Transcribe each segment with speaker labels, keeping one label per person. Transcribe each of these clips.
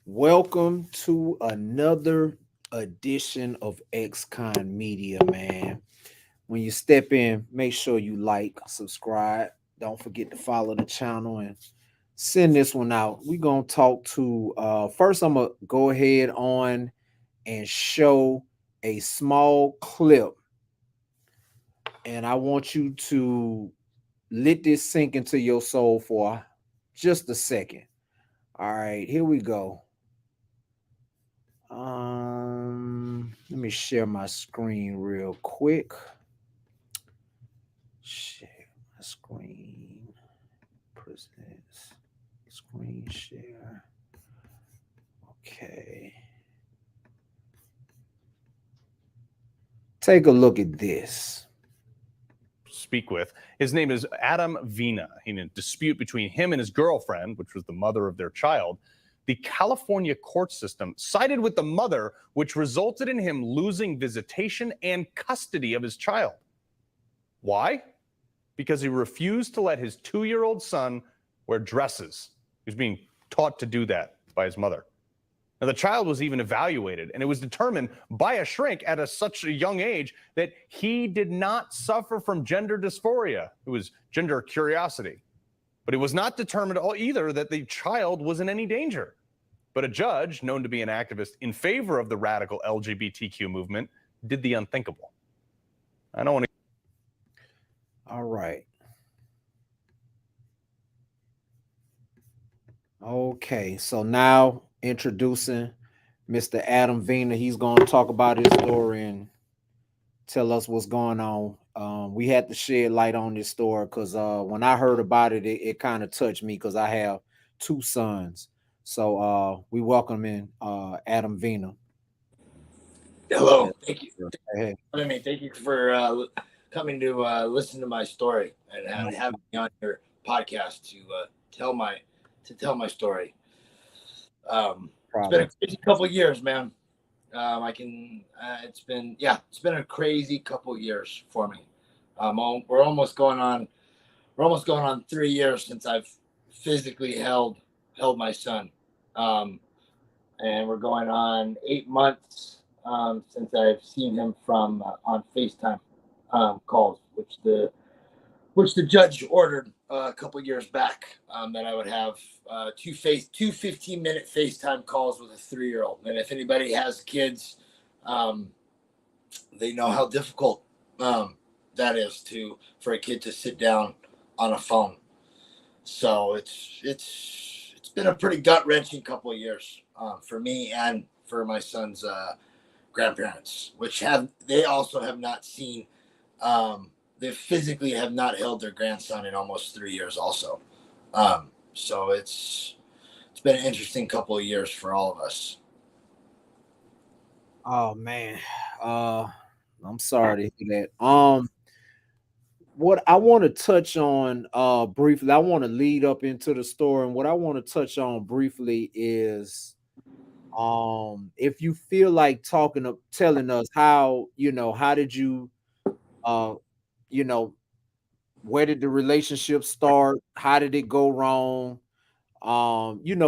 Speaker 1: Welcome to another edition of XconMedia, man. When you step in, make sure you like, subscribe. Don't forget to follow the channel and send this one out. We're gonna talk to first I'm gonna go ahead on and show a small clip, and I want you to let this sink into your soul for just a second. All right, here we go. Let me share my screen real quick. Share my screen. Presents. Screen share. Okay. Take a look at this.
Speaker 2: Speak with. His name is Adam Vina. In a dispute between him and his girlfriend, which was the mother of their child, the California court system sided with the mother, which resulted in him losing visitation and custody of his child. Why? Because he refused to let his 2-year-old son wear dresses. He was being taught to do that by his mother. Now, the child was even evaluated, and it was determined by a shrink at such a young age that he did not suffer from gender dysphoria. It was gender curiosity. But it was not determined either that the child was in any danger. But a judge, known to be an activist in favor of the radical LGBTQ movement, did the unthinkable. I don't want to.
Speaker 1: All right. Okay, so now introducing Mr. Adam Vina. He's going to talk about his story and tell us what's going on. We had to shed light on this story because when I heard about it, it kind of touched me because I have two sons. So we welcome in Adam Vina.
Speaker 3: Hello, thank you.
Speaker 1: Hey.
Speaker 3: Thank you for coming to listen to my story and having me on your podcast to tell my story. It's been a crazy couple of years, man. It's been a crazy couple of years for me. We're almost going on 3 years since I've physically held my son, and we're going on 8 months since I've seen him from on FaceTime calls, which the judge ordered a couple of years back, that I would have two 15-minute FaceTime calls with a 3-year-old. And if anybody has kids, they know how difficult that is for a kid to sit down on a phone. So it's been a pretty gut-wrenching couple of years for me and for my son's grandparents, which they also have not seen. They physically have not held their grandson in almost 3 years also. So it's been an interesting couple of years for all of us.
Speaker 1: Oh man. I'm sorry to hear that. What I want to touch on briefly, I want to lead up into the story, and what I want to touch on briefly is if you feel like telling us how how did you you know where did the relationship start, how did it go wrong,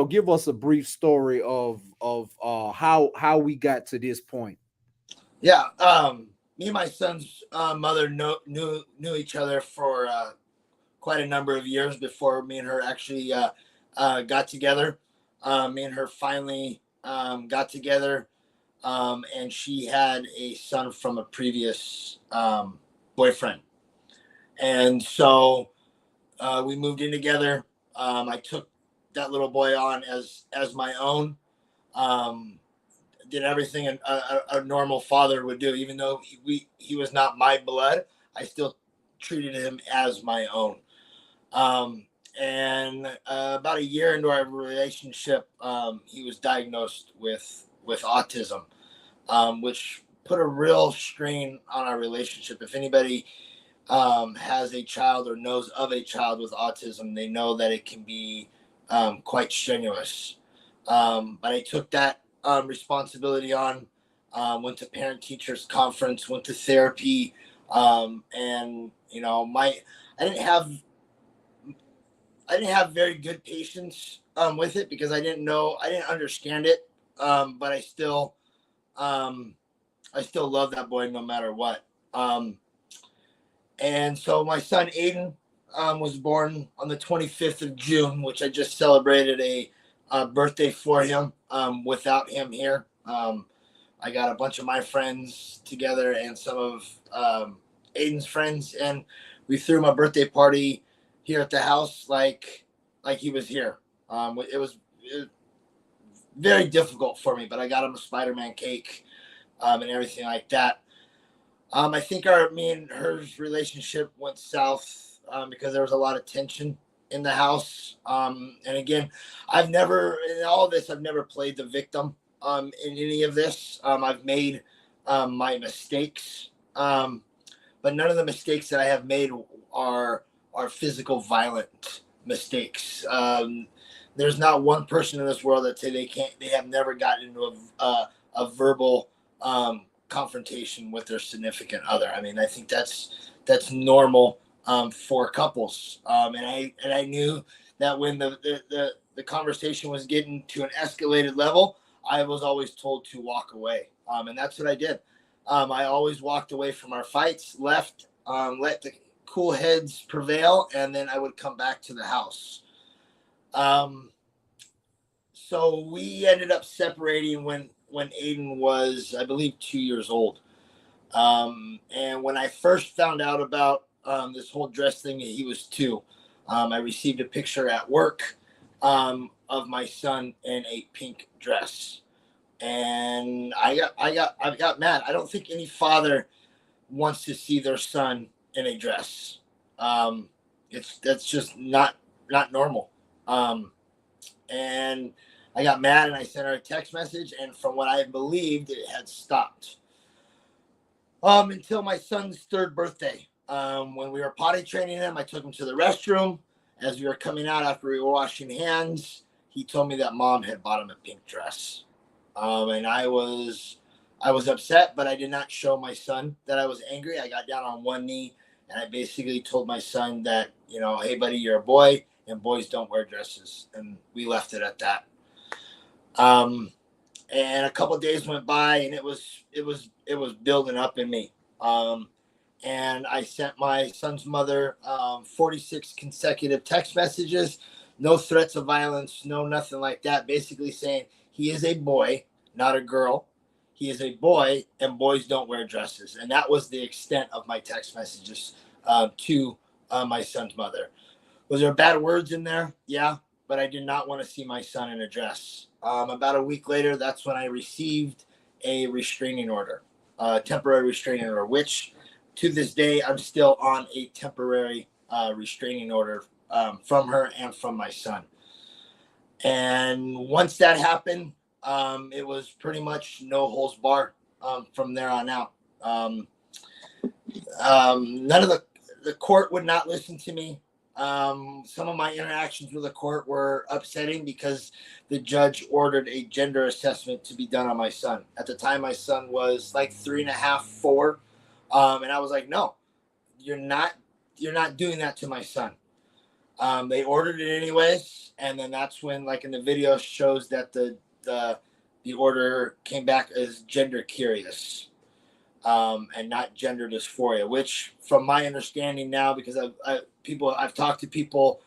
Speaker 1: give us a brief story of how we got to this point.
Speaker 3: Yeah, me and my son's mother knew each other for quite a number of years before me and her actually got together. Me and her finally got together, and she had a son from a previous boyfriend. And so we moved in together. I took that little boy on as my own. Did everything a normal father would do, even though he was not my blood. I still treated him as my own. And about a year into our relationship, he was diagnosed with autism, which put a real strain on our relationship. If anybody has a child or knows of a child with autism, they know that it can be quite strenuous. But I took that responsibility on, went to parent teachers conference, went to therapy, and I didn't have very good patience with it because I didn't understand it. But I still love that boy no matter what. And so my son Aiden was born on the 25th of June, which I just celebrated a birthday for him without him here. I got a bunch of my friends together and some of Aiden's friends, and we threw him a birthday party here at the house like he was here. It was very difficult for me, but I got him a Spider-Man cake and everything like that. I think me and her relationship went south because there was a lot of tension in the house. And again, in all of this, I've never played the victim in any of this. I've made my mistakes, but none of the mistakes that I have made are physical violent mistakes. There's not one person in this world that say they have never gotten into a verbal confrontation with their significant other. I mean, I think that's normal for couples. And I knew that when the conversation was getting to an escalated level, I was always told to walk away. And that's what I did. I always walked away from our fights, left, let the cool heads prevail, and then I would come back to the house. So we ended up separating when Aiden was, I believe, 2 years old. And when I first found out about this whole dress thing, he was 2. I received a picture at work of my son in a pink dress, and I got mad. I don't think any father wants to see their son in a dress. That's just not normal. And I got mad and I sent her a text message, and from what I believed, it had stopped. Until my son's 3rd birthday. When we were potty training him, I took him to the restroom. As we were coming out after we were washing hands, he told me that mom had bought him a pink dress. And I was upset, but I did not show my son that I was angry. I got down on one knee and I basically told my son that, hey buddy, you're a boy and boys don't wear dresses. And we left it at that. And a couple of days went by and it was building up in me. And I sent my son's mother 46 consecutive text messages, no threats of violence, no nothing like that, basically saying he is a boy, not a girl. He is a boy and boys don't wear dresses. And that was the extent of my text messages to my son's mother. Was there bad words in there? Yeah, but I did not want to see my son in a dress. About a week later, that's when I received a restraining order, temporary restraining order, which to this day, I'm still on a temporary restraining order from her and from my son. And once that happened, it was pretty much no holds barred from there on out. None of the court would not listen to me. Some of my interactions with the court were upsetting because the judge ordered a gender assessment to be done on my son. At the time, my son was like 3.5, 4. And I was like, no, you're not doing that to my son. They ordered it anyways. And then that's when, like in the video shows that the order came back as gender curious, and not gender dysphoria, which from my understanding now, because I've talked to people,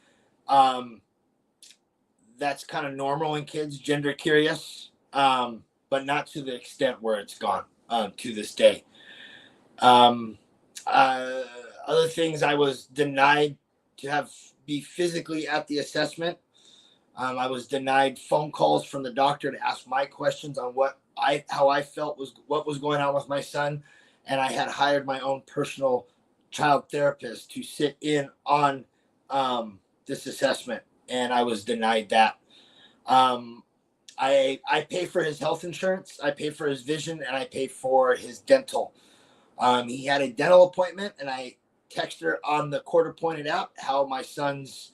Speaker 3: that's kind of normal in kids, gender curious, but not to the extent where it's gone to this day. Other things, I was denied to be physically at the assessment. I was denied phone calls from the doctor to ask my questions on how I felt what was going on with my son. And I had hired my own personal child therapist to sit in on this assessment, and I was denied that. I pay for his health insurance, I pay for his vision, and I pay for his dental. He had a dental appointment, and I texted her on the court-appointed app how my son's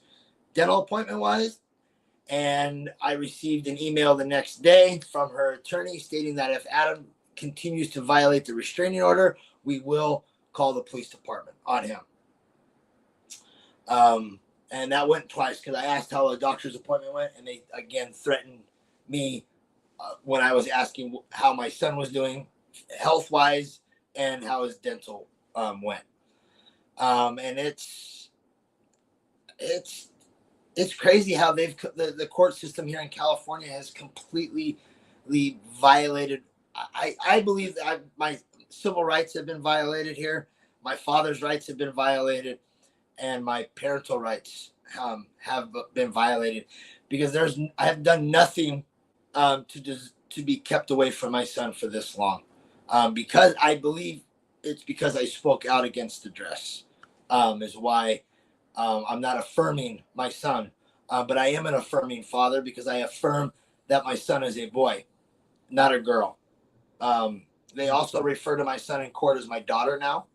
Speaker 3: dental appointment was. And I received an email the next day from her attorney stating that if Adam continues to violate the restraining order, we will call the police department on him. And that went twice because I asked how the doctor's appointment went, and they again threatened me when I was asking how my son was doing health wise and how his dental went. And it's crazy how the court system here in California has completely violated. I believe that my civil rights have been violated here. My father's rights have been violated, and my parental rights have been violated because I have done nothing to be kept away from my son for this long, because I believe it's because I spoke out against the dress, is why I'm not affirming my son, but I am an affirming father because I affirm that my son is a boy, not a girl. They also refer to my son in court as my daughter now.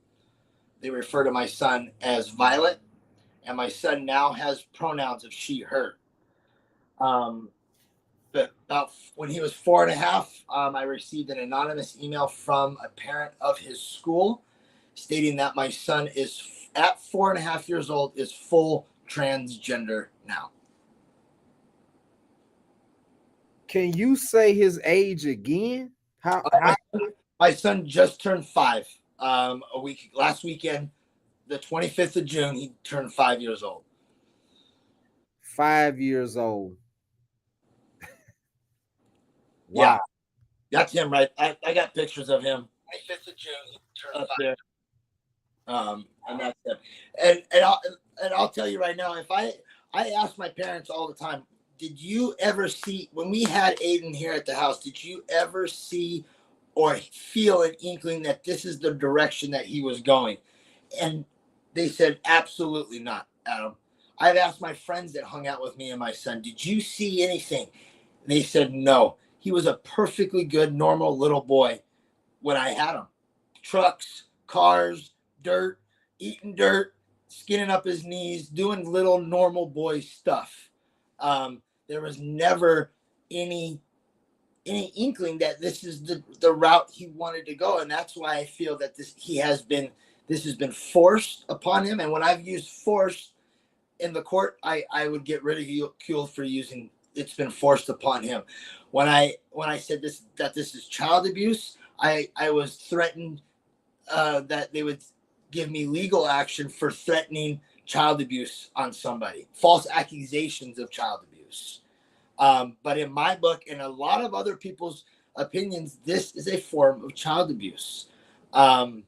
Speaker 3: They refer to my son as Violet, and my son now has pronouns of she, her. But about when he was 4.5, I received an anonymous email from a parent of his school stating that my son is at 4.5 years old is full transgender now.
Speaker 1: Can you say his age again? How
Speaker 3: my son just turned 5 last weekend, the 25th of June. He turned 5 years old.
Speaker 1: 5 years old. Wow.
Speaker 3: Yeah, that's him, right? I got pictures of him. 25th of June, he turned 5. There. And that's it. And I'll tell you right now, if I ask my parents all the time, did you ever see, when we had Aiden here at the house, did you ever see or feel an inkling that this is the direction that he was going? And they said, absolutely not, Adam. I've asked my friends that hung out with me and my son, did you see anything? And they said, no. He was a perfectly good, normal little boy when I had him. Trucks, cars, dirt, eating dirt, skinning up his knees, doing little normal boy stuff. There was never any inkling that this is the route he wanted to go, and that's why I feel that this has been forced upon him. And when I've used force in the court, I would get ridiculed for using it's been forced upon him. When I said that this is child abuse, I was threatened that they would give me legal action for threatening child abuse on somebody, false accusations of child abuse. But in my book and a lot of other people's opinions, this is a form of child abuse. And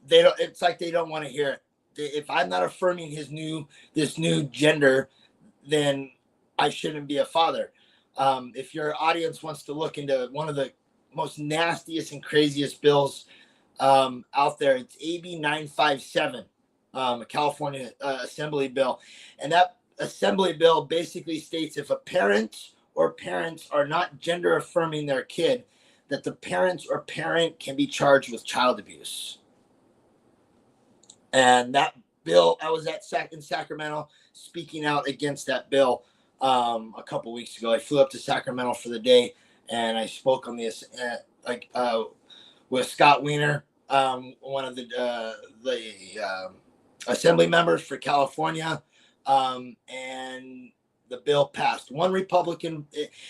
Speaker 3: it's like they don't want to hear it. If I'm not affirming this new gender, then I shouldn't be a father. If your audience wants to look into one of the most nastiest and craziest bills out there, it's AB 957, a California Assembly bill. And that Assembly bill basically states if a parent or parents are not gender affirming their kid, that the parents or parent can be charged with child abuse. And that bill, I was in Sacramento speaking out against that bill a couple weeks ago. I flew up to Sacramento for the day, and I spoke on this with Scott Wiener, one of the assembly members for California, and the bill passed. One Republican,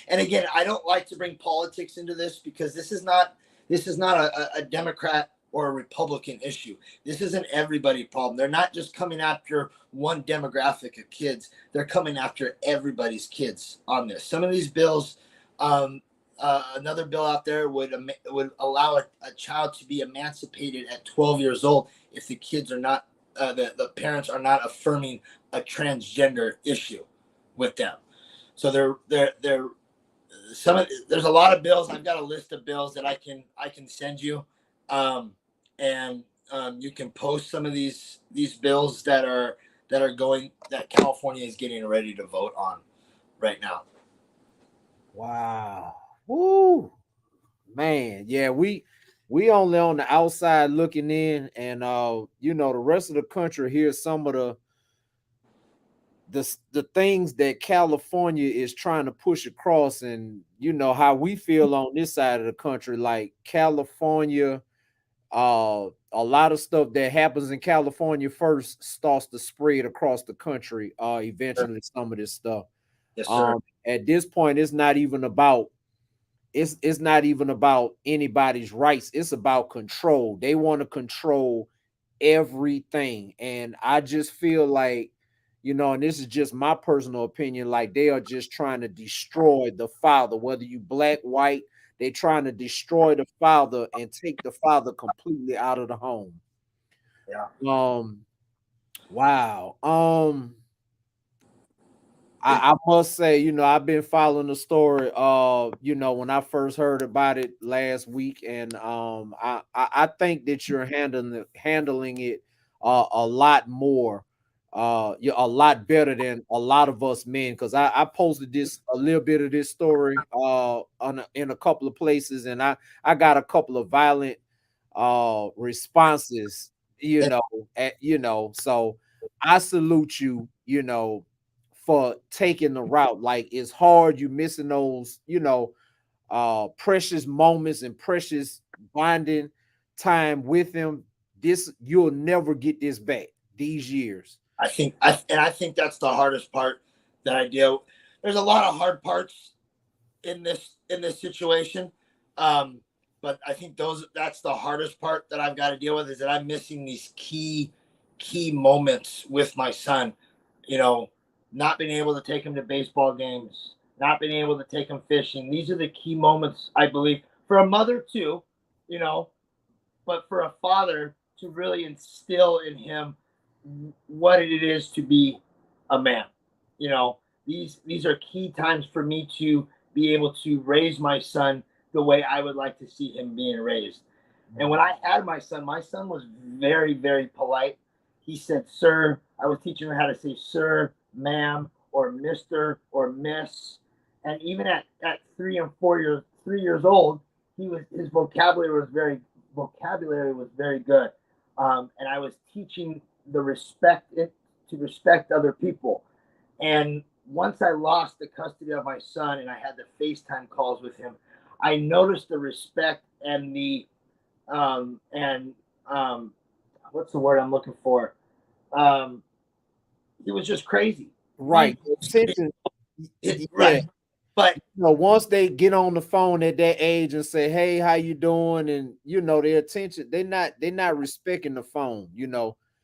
Speaker 3: and again, I don't like to bring politics into this because this is not a Democrat or a Republican issue. This is an everybody problem. They're not just coming after one demographic of kids. They're coming after everybody's kids on this. Some of these bills, another bill out there would allow a child to be emancipated at 12 years old if the kids are not, the parents are not affirming a transgender issue with them. So there's a lot of bills. I've got a list of bills that I can send you. And you can post some of these bills that California is getting ready to vote on right now.
Speaker 1: Wow. Woo. Man, yeah, we only on the outside looking in, and the rest of the country hears some of the things that California is trying to push across, and how we feel on this side of the country, like California a lot of stuff that happens in California first starts to spread across the country. Eventually, some of this stuff.
Speaker 3: Yes, sir.
Speaker 1: At this point, it's not even about it's not even about anybody's rights. It's about control. They want to control everything, and I just feel like, and this is just my personal opinion, like they are just trying to destroy the father, whether you black, white. They're trying to destroy the father and take the father completely out of the home.
Speaker 3: Yeah.
Speaker 1: Wow. I must say, I've been following the story. When I first heard about it last week, and I think that you're handling it a lot more, you're a lot better than a lot of us men. Because I posted a little bit of this story in a couple of places, and I got a couple of violent responses. So I salute you. For taking the route. Like, it's hard, you missing those, precious moments and precious bonding time with him. This, you'll never get this back these years.
Speaker 3: I think that's the hardest part that I deal. There's a lot of hard parts in this situation. But I think that's the hardest part that I've got to deal with, is that I'm missing these key moments with my son. Not being able to take him to baseball games, not being able to take him fishing. These are the key moments, I believe, for a mother too, but for a father to really instill in him what it is to be a man. These are key times for me to be able to raise my son the way I would like to see him being raised. And when I had my son was very, very polite. He said, sir. I was teaching him how to say sir, ma'am, or Mr. or Miss. And even at 3 and 4 years, 3 years old, his vocabulary was very good. And I was teaching to respect other people. And once I lost the custody of my son and I had the FaceTime calls with him, I noticed the respect and the what's the word I'm looking for? It was just crazy.
Speaker 1: Right. Attention.
Speaker 3: Right. But
Speaker 1: once they get on the phone at that age and say, hey, how you doing? And their attention, they're not respecting the phone.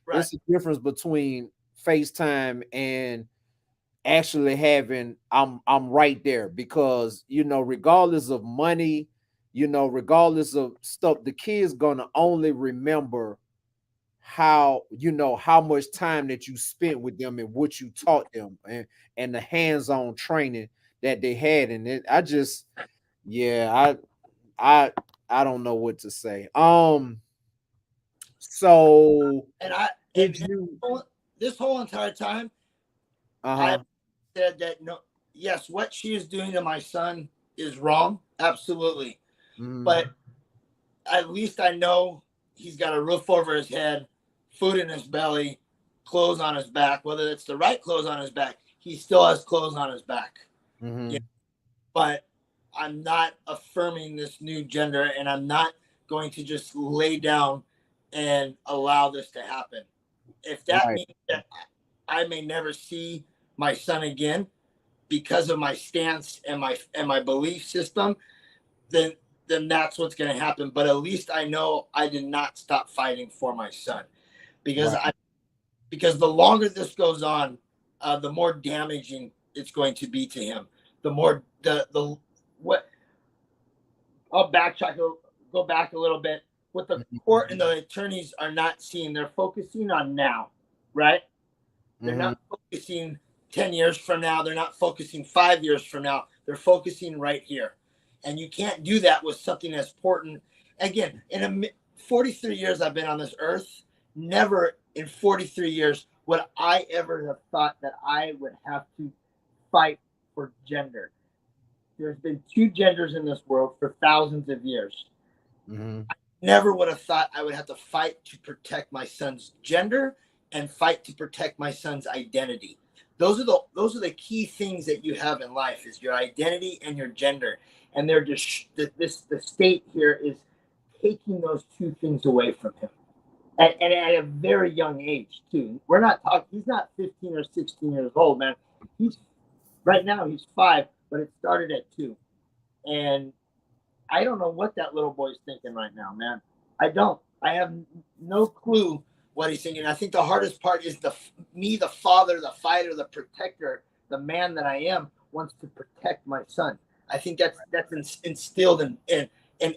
Speaker 3: right.
Speaker 1: It's a difference between FaceTime and actually having I'm right there, because regardless of money, regardless of stuff, the kid's gonna only remember how much time that you spent with them and what you taught them, and the hands-on training that they had. And I don't know what to say. So
Speaker 3: this whole entire time, I said that no, yes, what she is doing to my son is wrong, absolutely. But at least I know he's got a roof over his head, food in his belly, clothes on his back. Whether it's the right clothes on his back, he still has clothes on his back. But I'm not affirming this new gender, and I'm not going to just lay down and allow this to happen. If that means that I may never see my son again because of my stance and my belief system, then that's what's going to happen. But at least I know I did not stop fighting for my son, because because the longer this goes on, the more damaging it's going to be to him. The more what I'll backtrack, go back a little bit. What the court and the attorneys are not seeing, they're focusing on now, right? They're not focusing 10 years from now. They're not focusing 5 years from now. They're focusing right here. And you can't do that with something as important. Again, in 43 years I've been on this earth, never in 43 years would I ever have thought that I would have to fight for gender. There's been 2 genders in this world for thousands of years. I never would have thought I would have to fight to protect my son's gender and fight to protect my son's identity. Those are the key things that you have in life, is your identity and your gender. And they're just the state here is taking those 2 things away from him. and at a very young age too. We're not talking. He's not 15 or 16 years old, man. He's right now. He's 5, but it started at 2, and I don't know what that little boy's thinking right now, man. I don't. I have no clue what he's thinking. I think the hardest part is the father, the fighter, the protector, the man that I am, wants to protect my son. I think that's instilled in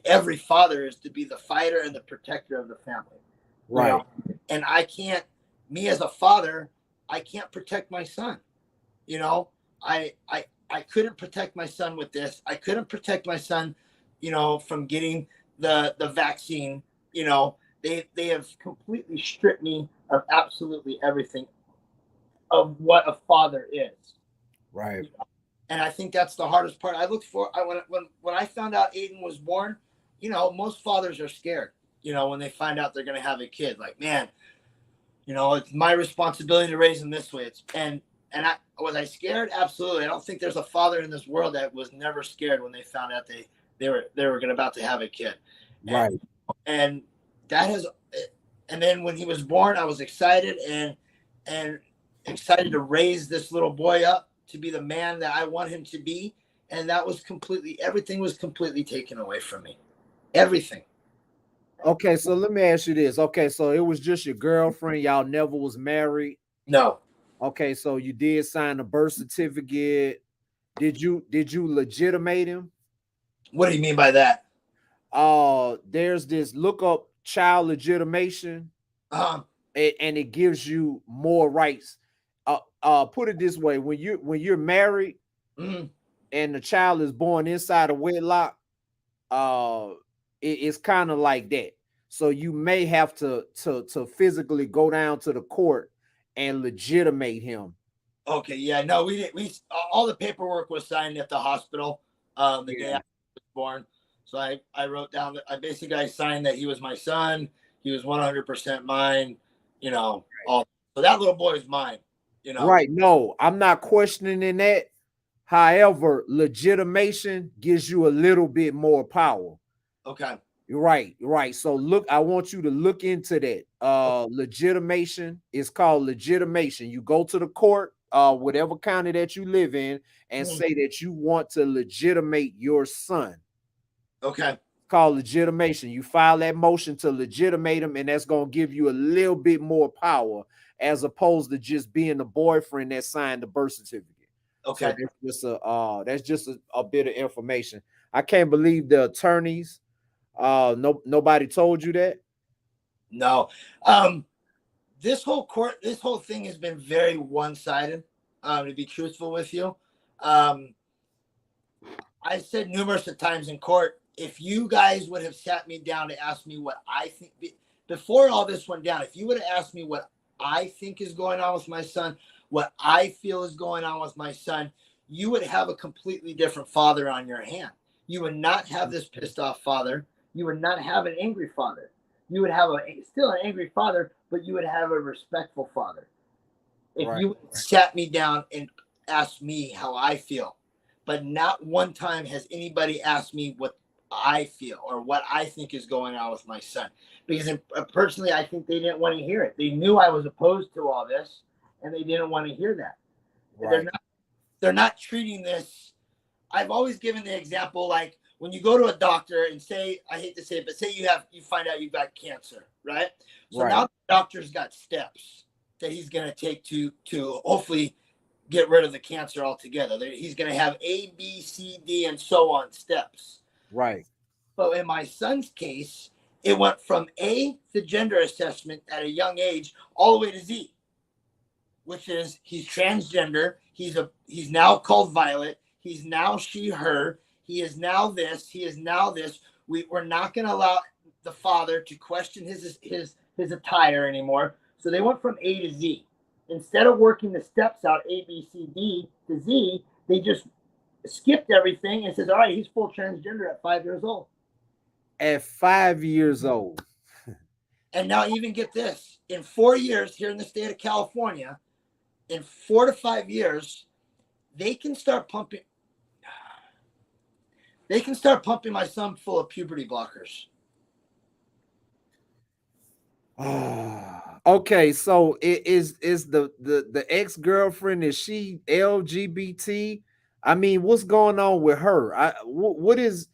Speaker 3: every father, is to be the fighter and the protector of the family.
Speaker 1: Right.
Speaker 3: You know? And I can't. Me as a father, I can't protect my son. You know, I couldn't protect my son with this. I couldn't protect my son, from getting the vaccine. They have completely stripped me of absolutely everything of what a father is.
Speaker 1: Right.
Speaker 3: And I think that's the hardest part. I looked for when I found out Aiden was born. Most fathers are scared. When they find out they're going to have a kid, like, man, it's my responsibility to raise him this way. And was I scared? Absolutely. I don't think there's a father in this world that was never scared when they found out they were about to have a kid.
Speaker 1: Right.
Speaker 3: And that has, and then when he was born, I was excited and excited to raise this little boy up to be the man that I want him to be. And that was everything was completely taken away from me. Everything.
Speaker 1: Okay, so let me ask you this. Okay, so it was just your girlfriend. Y'all never was married.
Speaker 3: No.
Speaker 1: Okay, so you did sign a birth certificate. Did you legitimate him?
Speaker 3: What do you mean by that?
Speaker 1: There's this look up child legitimation, and it gives you more rights. Put it this way: when you're married,
Speaker 3: mm-hmm.
Speaker 1: and the child is born inside a wedlock, it's kind of like that. So you may have to physically go down to the court and legitimate him.
Speaker 3: Okay, yeah, no, we didn't. All the paperwork was signed at the hospital the day after he was born. So I wrote down that I signed that he was my son. He was 100% mine. So that little boy is mine.
Speaker 1: Right? No, I'm not questioning that. However, legitimation gives you a little bit more power.
Speaker 3: Okay.
Speaker 1: You're right. So look, I want you to look into that. Legitimation is called legitimation. You go to the court, whatever county that you live in, and say that you want to legitimate your son.
Speaker 3: Okay.
Speaker 1: It's called legitimation. You file that motion to legitimate him, and that's gonna give you a little bit more power as opposed to just being the boyfriend that signed the birth certificate.
Speaker 3: Okay.
Speaker 1: So that's just a bit of information. I can't believe the attorneys. Nobody told you that?
Speaker 3: No. This whole thing has been very one-sided, to be truthful with you. I said numerous times in court, if you guys would have sat me down to ask me what I think before all this went down, if you would have asked me what I think is going on with my son, what I feel is going on with my son, you would have a completely different father on your hand. You would not have this pissed off father. You would not have an angry father. You would have still an angry father, but you would have a respectful father. If you sat me down and asked me how I feel, but not one time has anybody asked me what I feel or what I think is going on with my son. Because personally, I think they didn't want to hear it. They knew I was opposed to all this, and they didn't want to hear that. Right. They're not treating this. I've always given the example, like when you go to a doctor and say, I hate to say it, but say you find out you've got cancer, right? So now the doctor's got steps that he's going to take to hopefully get rid of the cancer altogether. He's going to have A, B, C, D, and so on steps.
Speaker 1: Right.
Speaker 3: But in my son's case, it went from A, the gender assessment at a young age, all the way to Z, which is he's transgender. He's now called Violet. He's now she, her. He is now this. He is now this. We're not going to allow the father to question his attire anymore. So they went from A to Z. Instead of working the steps out, A, B, C, D to Z, they just skipped everything and says, all right, he's full transgender at 5 years old.
Speaker 1: At 5 years old.
Speaker 3: And now even get this. In 4 years here in the state of California, in 4 to 5 years, they can start pumping my son full of puberty blockers.
Speaker 1: Okay, so is the ex-girlfriend, is she LGBT? I mean, what's going on with her? What is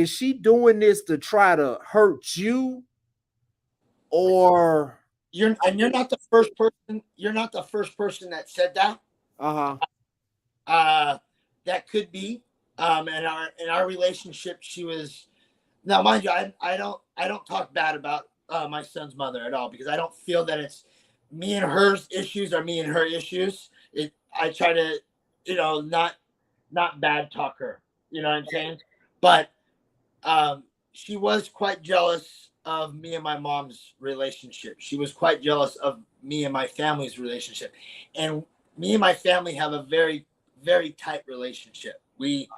Speaker 1: she doing this to try to hurt you, or
Speaker 3: You're not the first person. You're not the first person that said that.
Speaker 1: uh-huh.
Speaker 3: That could be. In our relationship, she was. Now, mind you, I don't talk bad about my son's mother at all, because I don't feel that it's me and her issues or me and her issues. I try to, not bad talk her. You know what I'm saying? But she was quite jealous of me and my mom's relationship. She was quite jealous of me and my family's relationship, and me and my family have a very, very tight relationship. We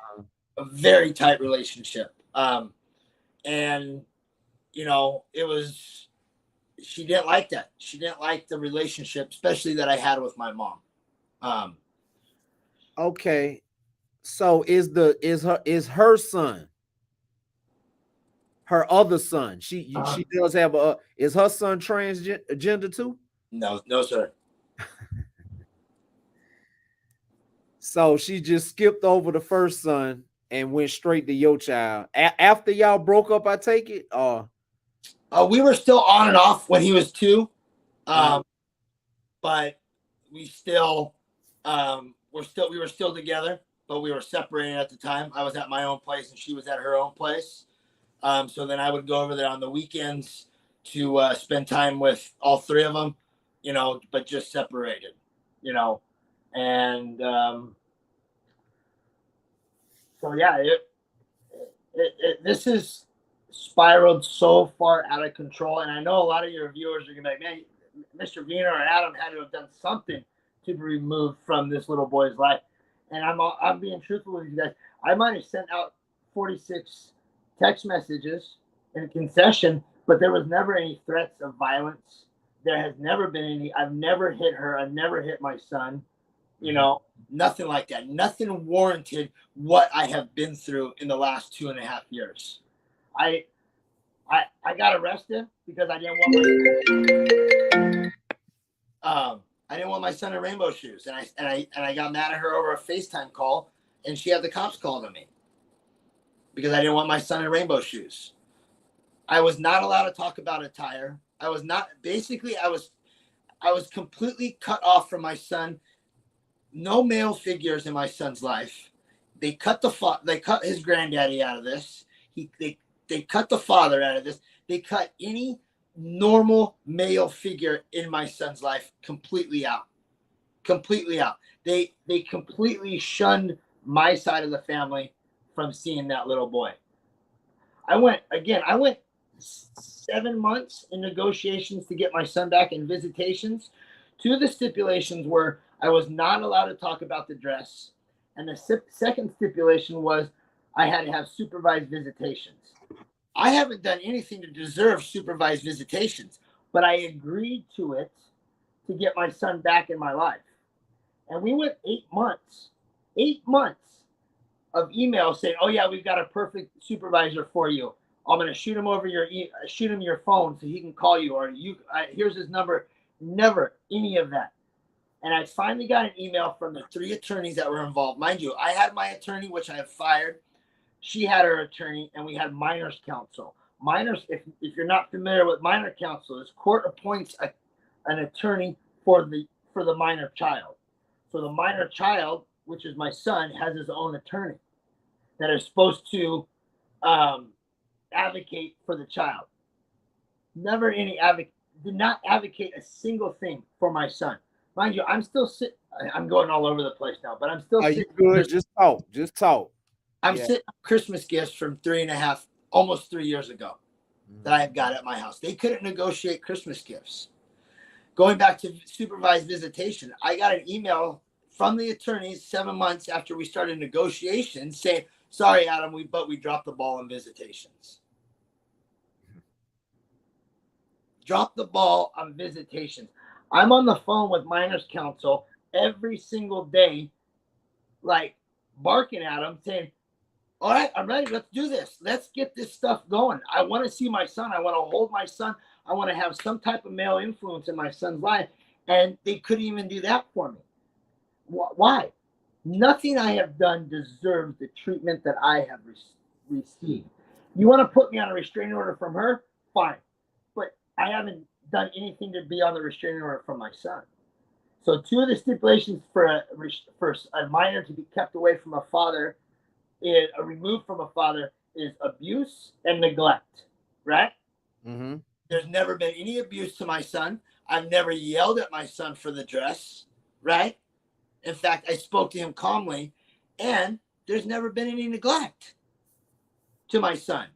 Speaker 3: a very tight relationship. And it was, she didn't like that. She didn't like the relationship, especially that I had with my mom.
Speaker 1: Okay. So is her son, her other son, she does have a, is her son transgender too?
Speaker 3: No, no, sir.
Speaker 1: So she just skipped over the first son and went straight to your child. After y'all broke up, I take it?
Speaker 3: We were still on and off when he was 2.
Speaker 1: Uh,
Speaker 3: But we still, we were still together, but we were separated at the time. I was at my own place and she was at her own place. So then I would go over there on the weekends to spend time with all 3 of them, but just separated, and so yeah, this is spiraled so far out of control. And I know a lot of your viewers are gonna be like, man, Mr. Vina or Adam had to have done something to be removed from this little boy's life. And I'm being truthful with you guys. I might have sent out 46 text messages in a concession, but there was never any threats of violence. There has never been any. I've never hit her. I've never hit my son. Nothing like that. Nothing warranted what I have been through in the last 2.5 years. I got arrested because I didn't want my son in rainbow shoes, and I got mad at her over a FaceTime call, and she had the cops called on me because I didn't want my son in rainbow shoes. I was not allowed to talk about attire. I was completely cut off from my son. No male figures in my son's life. They cut his granddaddy out of this. They cut the father out of this. They cut any normal male figure in my son's life completely out. Completely out. They completely shunned my side of the family from seeing that little boy. I went 7 months in negotiations to get my son back in visitations. 2 of the stipulations were I was not allowed to talk about the dress. And the second stipulation was I had to have supervised visitations. I haven't done anything to deserve supervised visitations, but I agreed to it to get my son back in my life. And we went 8 months of emails saying, oh yeah, we've got a perfect supervisor for you. I'm going to shoot him your phone so he can call you, or here's his number. Never any of that. And I finally got an email from the 3 attorneys that were involved. Mind you, I had my attorney, which I have fired. She had her attorney, and we had minors counsel. Minors, if you're not familiar with minor counsel, is court appoints an attorney for the minor child. So the minor child, which is my son, has his own attorney that is supposed to advocate for the child. Never any did not advocate a single thing for my son. Mind you, I'm still sitting. I'm going all over the place now, but I'm still sitting.
Speaker 1: You good? Just talk.
Speaker 3: I'm sitting on Christmas gifts from 3.5, almost 3 years ago that I have got at my house. They couldn't negotiate Christmas gifts. Going back to supervised visitation, I got an email from the attorneys 7 months after we started negotiations saying, sorry, Adam, but we dropped the ball on visitations. Dropped the ball on visitations. I'm on the phone with minors counsel every single day, like barking at them, saying, All right, I'm ready. Let's do this. Let's get this stuff going. I want to see my son. I want to hold my son. I want to have some type of male influence in my son's life. And they couldn't even do that for me. Why? Nothing I have done deserves the treatment that I have received. You want to put me on a restraining order from her? Fine. But I haven't done anything to be on the restraining order from my son. So two of the stipulations for a minor to be kept away from a father, removed from a father, is abuse and neglect, right?
Speaker 1: Mm-hmm.
Speaker 3: There's never been any abuse to my son. I've never yelled at my son for the dress, right? In fact, I spoke to him calmly, and there's never been any neglect to my son.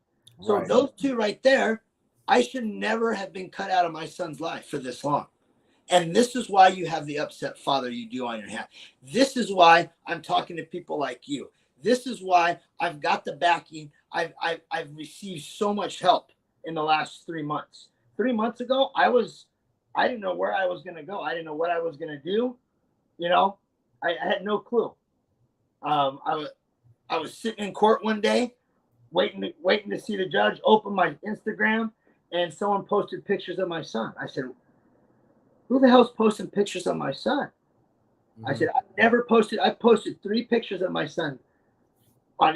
Speaker 3: So
Speaker 1: Right.
Speaker 3: those two right there, I should never have been cut out of my son's life for this long. And this is why you have the upset father you do on your hand. This is why I'm talking to people like you. This is why I've got the backing. I've received so much help in the last 3 months. 3 months ago, I didn't know where I was going to go. I didn't know what I was going to do. You know, I had no clue. I was sitting in court one day, waiting to see the judge. Open my Instagram, and someone posted pictures of my son. I said, "Who the hell's posting pictures of my son?" Mm-hmm. I said, "I've never posted. I posted 3 pictures of my son on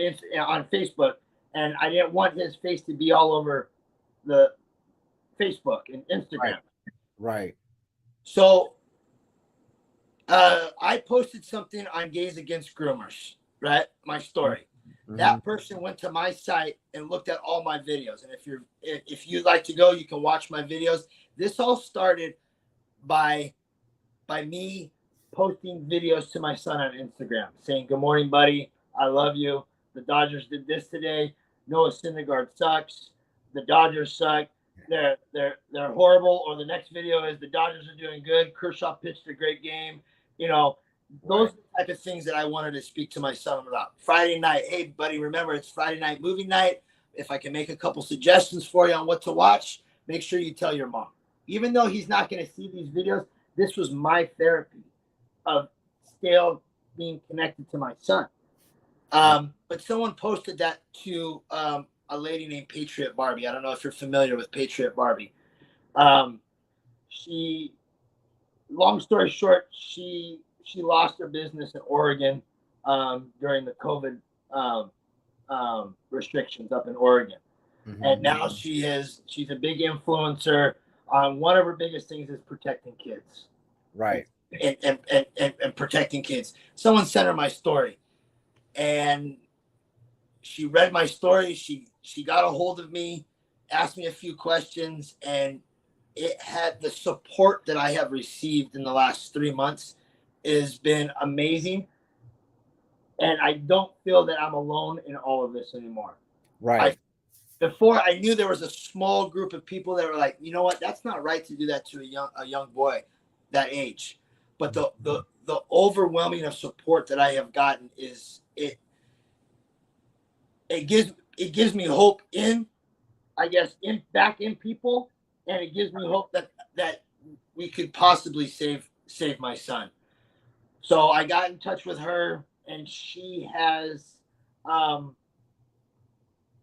Speaker 3: Facebook, and I didn't want his face to be all over the Facebook and Instagram."
Speaker 1: Right.
Speaker 3: So I posted something on Gays Against Groomers, right? My story. Mm-hmm. That person went to my site and looked at all my videos. And if you'd like to go, you can watch my videos. This all started by me posting videos to my son on Instagram saying, "Good morning, buddy. I love you. The Dodgers did this today. Noah Syndergaard sucks. The Dodgers suck. They're horrible." Or the next video is, "The Dodgers are doing good. Kershaw pitched a great game." You know, those are the type of things that I wanted to speak to my son about. Friday night, "Hey, buddy, remember it's Friday night movie night. If I can make a couple suggestions for you on what to watch, make sure you tell your mom." Even though he's not going to see these videos, this was my therapy of still being connected to my son. But someone posted that to a lady named patriotBarbie. I don't know if you're familiar with patriotBarbie. Long story short, she lost her business in Oregon during the COVID restrictions up in Oregon. Mm-hmm. And now she's a big influencer. One of her biggest things is protecting kids.
Speaker 1: Right.
Speaker 3: And protecting kids. Someone sent her my story, and she read my story. She got a hold of me, asked me a few questions, and it had the support that I have received in the last 3 months has been amazing. And I don't feel that I'm alone in all of this anymore.
Speaker 1: Right.
Speaker 3: Before, I knew there was a small group of people that were like, "You know what? That's not right to do that to a young boy that age." But the overwhelming of support that I have gotten is it gives me hope back in people, and it gives me hope that we could possibly save my son. So I got in touch with her, and she has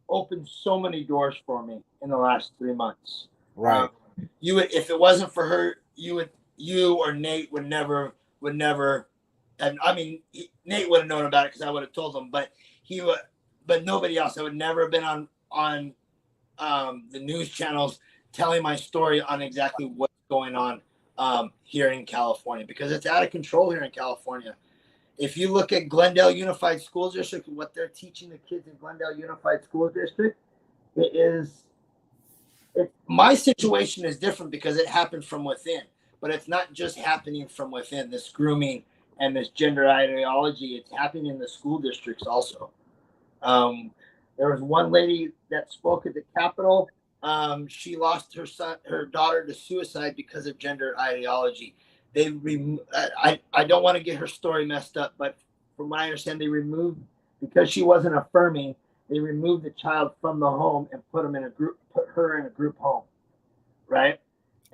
Speaker 3: opened so many doors for me in the last 3 months.
Speaker 1: Right.
Speaker 3: If it wasn't for her, you or Nate would never, and I mean, Nate would have known about it because I would have told him, but nobody else. I would never have been on the news channels telling my story on exactly what's going on here in California, because it's out of control here in California. If you look at Glendale Unified School District and what they're teaching the kids in Glendale Unified School District, my situation is different because it happened from within, but it's not just happening from within. This grooming and this gender ideology, it's happening in the school districts also. There was one lady that spoke at the Capitol. She lost her daughter to suicide because of gender ideology. I don't want to get her story messed up, but from what I understand, they removed, because she wasn't affirming, they removed the child from the home and put her in a group home, right?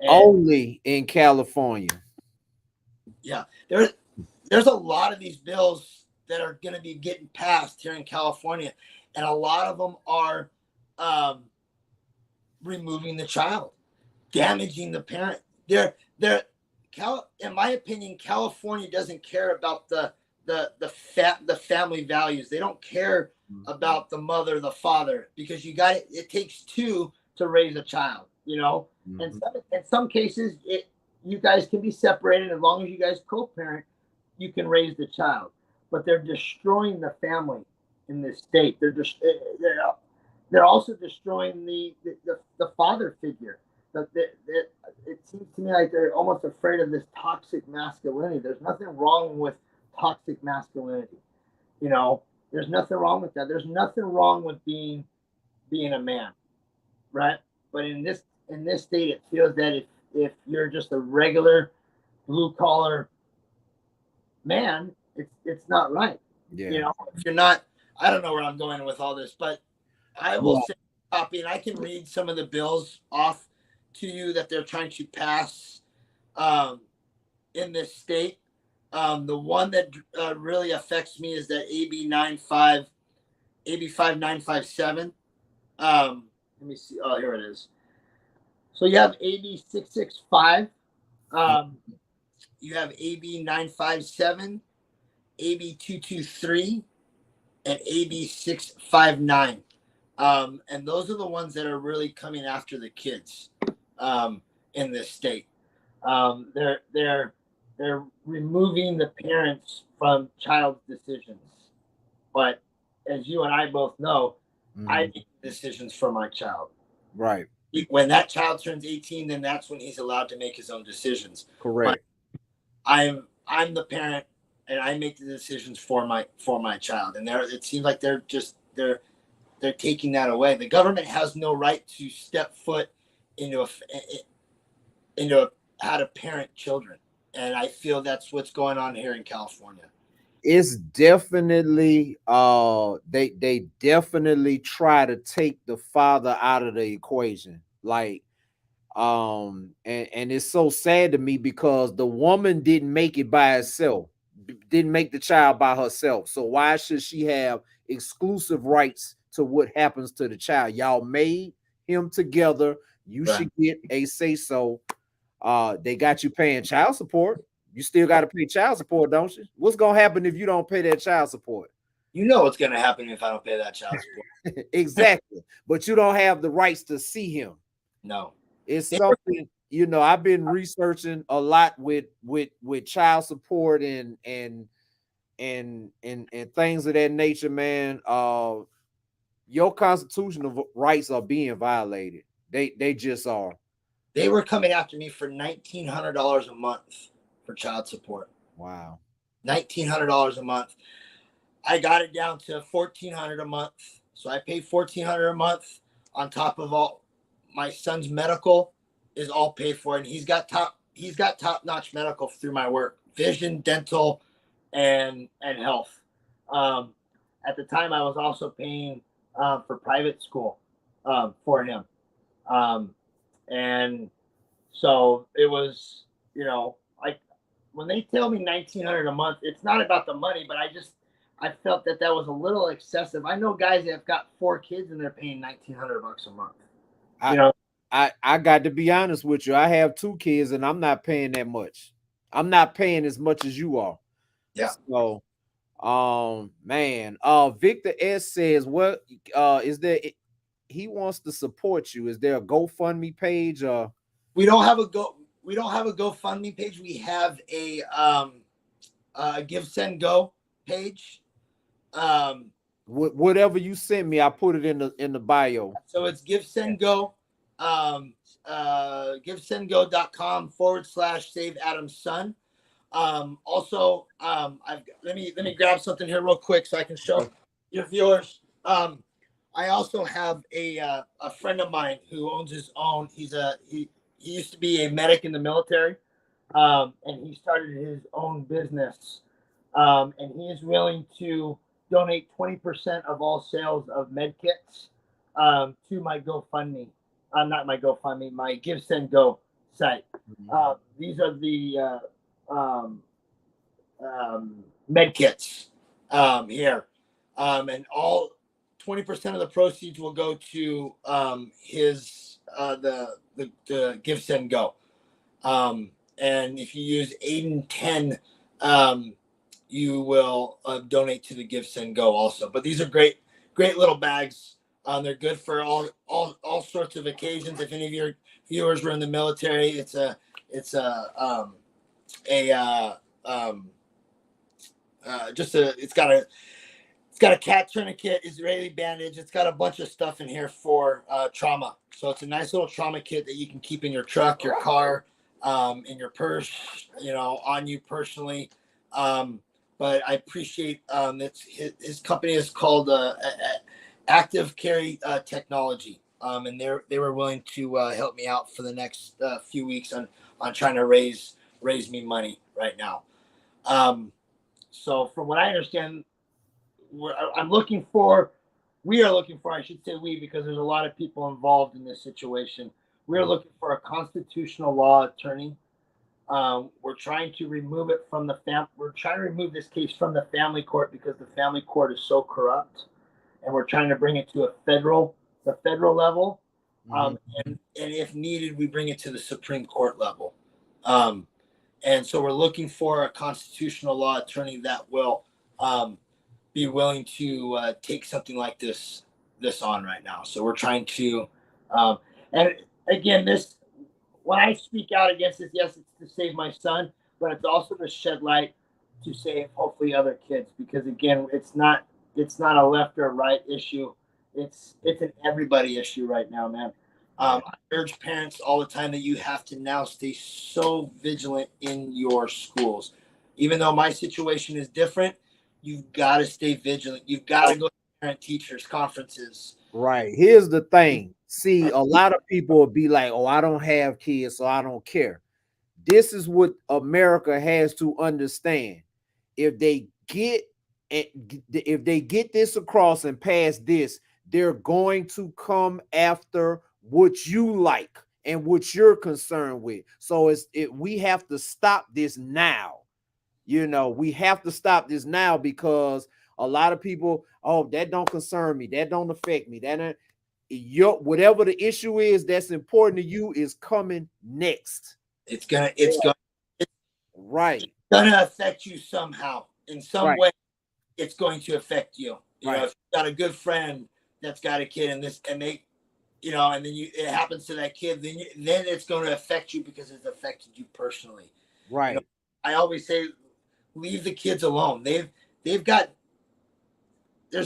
Speaker 3: And
Speaker 1: only in California.
Speaker 3: Yeah, there's a lot of these bills that are going to be getting passed here in California, and a lot of them are removing the child, damaging the parent. In my opinion, California doesn't care about the family values. They don't care about the mother, the father, because it takes two to raise a child, and in some cases you guys can be separated. As long as you guys co-parent, you can raise the child. But they're destroying the family in this state. They're also destroying the father figure. It seems to me like they're almost afraid of this toxic masculinity. There's nothing wrong with toxic masculinity. There's nothing wrong with that. There's nothing wrong with being a man, right? But in this state, it feels that if you're just a regular blue collar man, it's not right.
Speaker 1: Yeah.
Speaker 3: If you're not, I don't know where I'm going with all this, but I will say copy, and I can read some of the bills off to you that they're trying to pass in this state. The one that really affects me is that AB 5957. Let me see. Oh, here it is. So you have AB 665. You have AB 957, AB 223, and AB 659. And those are the ones that are really coming after the kids in this state. They're removing the parents from child's decisions. But as you and I both know, I make decisions for my child.
Speaker 1: Right.
Speaker 3: When that child turns 18, then that's when he's allowed to make his own decisions.
Speaker 1: Correct.
Speaker 3: But I'm the parent, and I make the decisions for my child. And it seems like they're taking that away. The government has no right to step foot into how to parent children, and I feel that's what's going on here in California.
Speaker 1: It's definitely they definitely try to take the father out of the equation, like and it's so sad to me because the woman didn't make it by herself, didn't make the child by herself, so why should she have exclusive rights to what happens to the child? Y'all made him together, you should get a say so. They got you paying child support. You still got to pay child support, don't you? What's gonna happen if you don't pay that child support?
Speaker 3: You know what's gonna happen if I don't pay that child support.
Speaker 1: Exactly. But you don't have the rights to see him.
Speaker 3: No.
Speaker 1: It's something, I've been researching a lot with child support and things of that nature, man. Your constitutional rights are being violated. They just are.
Speaker 3: They were coming after me for $1,900 a month for child support.
Speaker 1: Wow.
Speaker 3: $1,900 a month. I got it down to $1,400 a month. So I pay $1,400 a month on top of all my son's medical is all paid for, and he's got top-notch medical through my work, vision, dental, and health. At the time, I was also paying for private school for him. And so it was, like when they tell me $1,900 a month, it's not about the money, but I felt that was a little excessive. I know guys that have got 4 kids and they're paying $1,900 a month.
Speaker 1: I got to be honest with you. I have 2 kids and I'm not paying that much. I'm not paying as much as you are.
Speaker 3: Yeah.
Speaker 1: So, man, Victor S says, what is there? He wants to support you. Is there a GoFundMe page?
Speaker 3: We don't have a GoFundMe page. We have a Give Send Go page.
Speaker 1: Whatever you sent me, I put it in the bio.
Speaker 3: So it's Give Send Go, givesendgo.com/Save Adam's Son. Also, let me grab something here real quick so I can show your viewers. I also have a friend of mine who owns his own. He used to be a medic in the military, and he started his own business. And he is willing to donate 20% of all sales of med kits to my GoFundMe. Not my GoFundMe, my Give Send Go site. These are the med kits here, and all 20% of the proceeds will go to his the Give Send Go. And if you use 8 and 10, you will donate to the Give Send Go also. But these are great little bags. They're good for all sorts of occasions. If any of your viewers were in the military, it's got a cat tourniquet, Israeli bandage. It's got a bunch of stuff in here for trauma. So it's a nice little trauma kit that you can keep in your truck, your car, in your purse, on you personally. But I appreciate his company is called Active Carry Technology. And they were willing to help me out for the next few weeks on trying to raise me money right now. So from what I understand, we are looking for, I should say we, because there's a lot of people involved in this situation. We're looking for a constitutional law attorney. We're trying to remove it from we're trying to remove this case from the family court because the family court is so corrupt, and we're trying to bring it to the federal level. And if needed, we bring it to the Supreme Court level. And so we're looking for a constitutional law attorney that will be willing to take something like this on right now. So we're trying to, and again, when I speak out against this, yes, it's to save my son, but it's also to shed light to save hopefully other kids, because again, it's not a left or right issue. It's an everybody issue right now, man. I urge parents all the time that you have to now stay so vigilant in your schools. Even though my situation is different, you've got to stay vigilant. You've got to go to parent teachers conferences.
Speaker 1: Right. Here's the thing. See, a lot of people will be like, oh, I don't have kids, so I don't care. This is what America has to understand. If they get this across and pass this, they're going to come after what you like and what you're concerned with. So we have to stop this now. We have to stop this now, because a lot of people, oh, that don't concern me, that don't affect me, whatever the issue is that's important to you is coming next.
Speaker 3: It's gonna affect you somehow. In some way, it's going to affect you. You know, if you've got a good friend that's got a kid and they, and then it happens to that kid, then it's going to affect you because it's affected you personally.
Speaker 1: Right.
Speaker 3: I always say, leave the kids alone. There's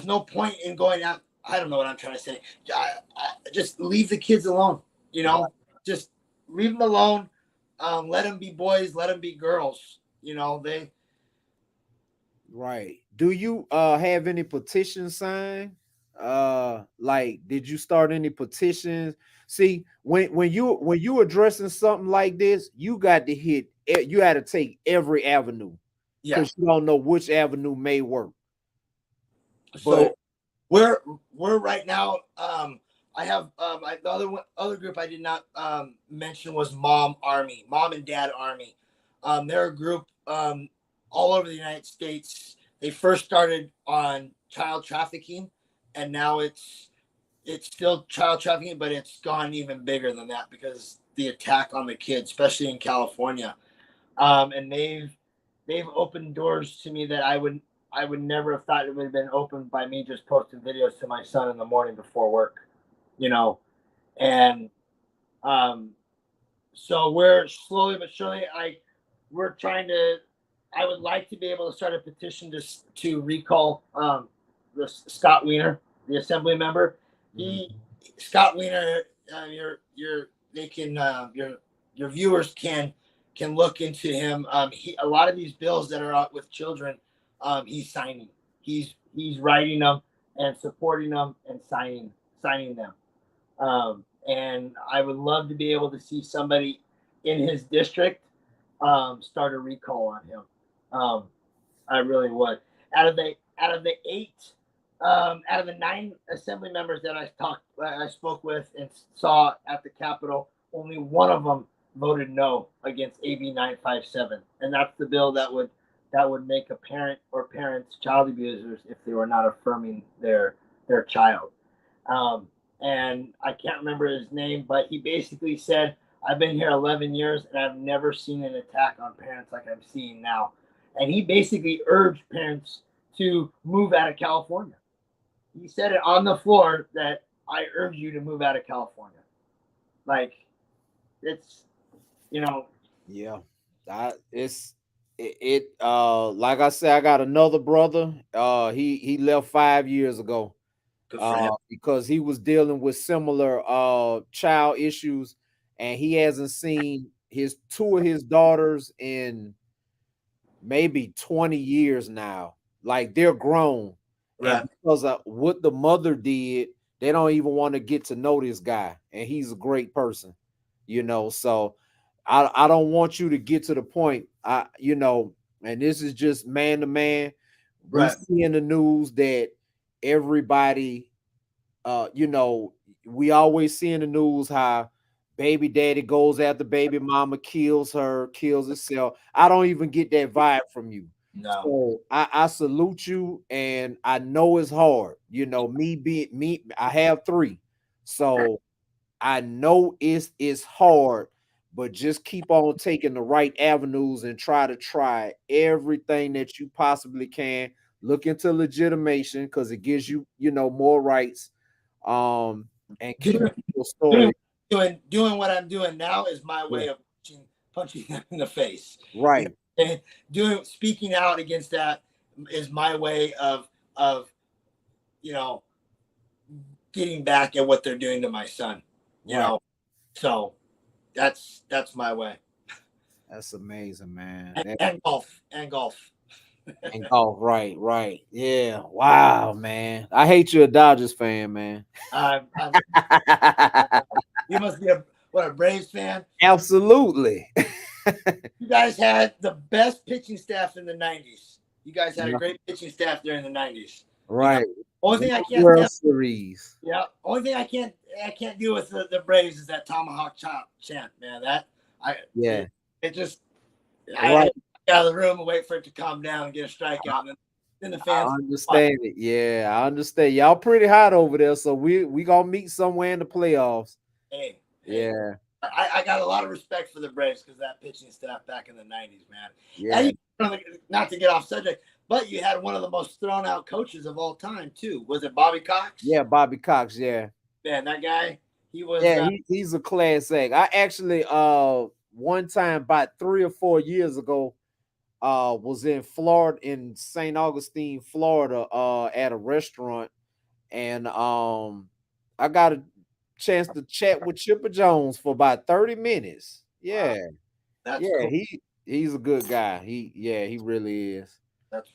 Speaker 3: no point in going out. I don't know what I'm trying to say. Just leave the kids alone. Just leave them alone. Let them be boys. Let them be girls.
Speaker 1: Right. Do you have any petitions signed? Like, did you start any petitions? See, when you addressing something like this, you got to take every avenue, because you don't know which avenue may work.
Speaker 3: So we're right now. I have the other group I did not mention was Mom and Dad Army. They're a group all over the United States. They first started on child trafficking, and now it's still child trafficking, but it's gone even bigger than that because the attack on the kids, especially in California. And they've opened doors to me that I would never have thought it would have been opened by me just posting videos to my son in the morning before work, and so we're slowly but surely, we're trying to, I would like to be able to start a petition to recall the Scott Wiener, the assembly member. Scott Wiener, your viewers can look into him. A lot of these bills that are out with children, he's signing. He's writing them and supporting them and signing them. And I would love to be able to see somebody in his district start a recall on him. I really would. Out of the 9 assembly members that I spoke with and saw at the Capitol, only one of them voted no against AB 957, and that's the bill that would make a parent or parents child abusers if they were not affirming their their child. And I can't remember his name, but he basically said, I've been here 11 years and I've never seen an attack on parents like I'm seeing now. And he basically urged parents to move out of California. He said it on the floor that I urge you to move out of California. Like, it's, you know.
Speaker 1: Yeah, like I said, I got another brother. He left 5 years ago. Because he was dealing with similar child issues, and he hasn't seen two of his daughters in maybe 20 years now. Like, they're grown.
Speaker 3: Right.
Speaker 1: And because of what the mother did, they don't even want to get to know this guy. And he's a great person, So I don't want you to get to the point, and this is just man to man. We
Speaker 3: Right.
Speaker 1: see in the news that everybody, we always see in the news how baby daddy goes after baby mama, kills her, kills herself. I don't even get that vibe from you.
Speaker 3: No.
Speaker 1: So I salute you, and I know it's hard. Me, I have 3. So I know it's hard, but just keep on taking the right avenues and try everything that you possibly can. Look into legitimation, because it gives you, more rights. And keep your story.
Speaker 3: Doing what I'm doing now is my way of punching them in the face.
Speaker 1: Right.
Speaker 3: And speaking out against that is my way of getting back at what they're doing to my son. So that's my way.
Speaker 1: That's amazing, man.
Speaker 3: And golf.
Speaker 1: And golf, right. Yeah. Wow, man. I hate you a Dodgers fan, man.
Speaker 3: You must be a Braves fan.
Speaker 1: Absolutely.
Speaker 3: You guys had the best pitching staff in the 90s. You guys had a great pitching staff during the 90s.
Speaker 1: Right.
Speaker 3: Only thing I can't
Speaker 1: World Series.
Speaker 3: Yeah. Only thing I can't do with the Braves is that tomahawk chant, man. It just I get out of the room and wait for it to calm down and get a strikeout, and then the fans.
Speaker 1: I understand it. Yeah, I understand. Y'all pretty hot over there, so we gonna meet somewhere in the playoffs.
Speaker 3: Hey.
Speaker 1: Yeah.
Speaker 3: I got a lot of respect for the Braves because that pitching staff back in the 90s, man.
Speaker 1: Yeah.
Speaker 3: And not to get off subject, but you had one of the most thrown out coaches of all time too. Was it Bobby Cox?
Speaker 1: Yeah, Bobby Cox. Yeah.
Speaker 3: Man, that guy, he was.
Speaker 1: Yeah, he's a class act. I actually one time about 3 or 4 years ago was in Florida, in St. Augustine, Florida, at a restaurant, and I got a chance to chat with Chipper Jones for about 30 minutes. Yeah.
Speaker 3: Wow. That's
Speaker 1: cool. He's a good guy. He really is.
Speaker 3: That's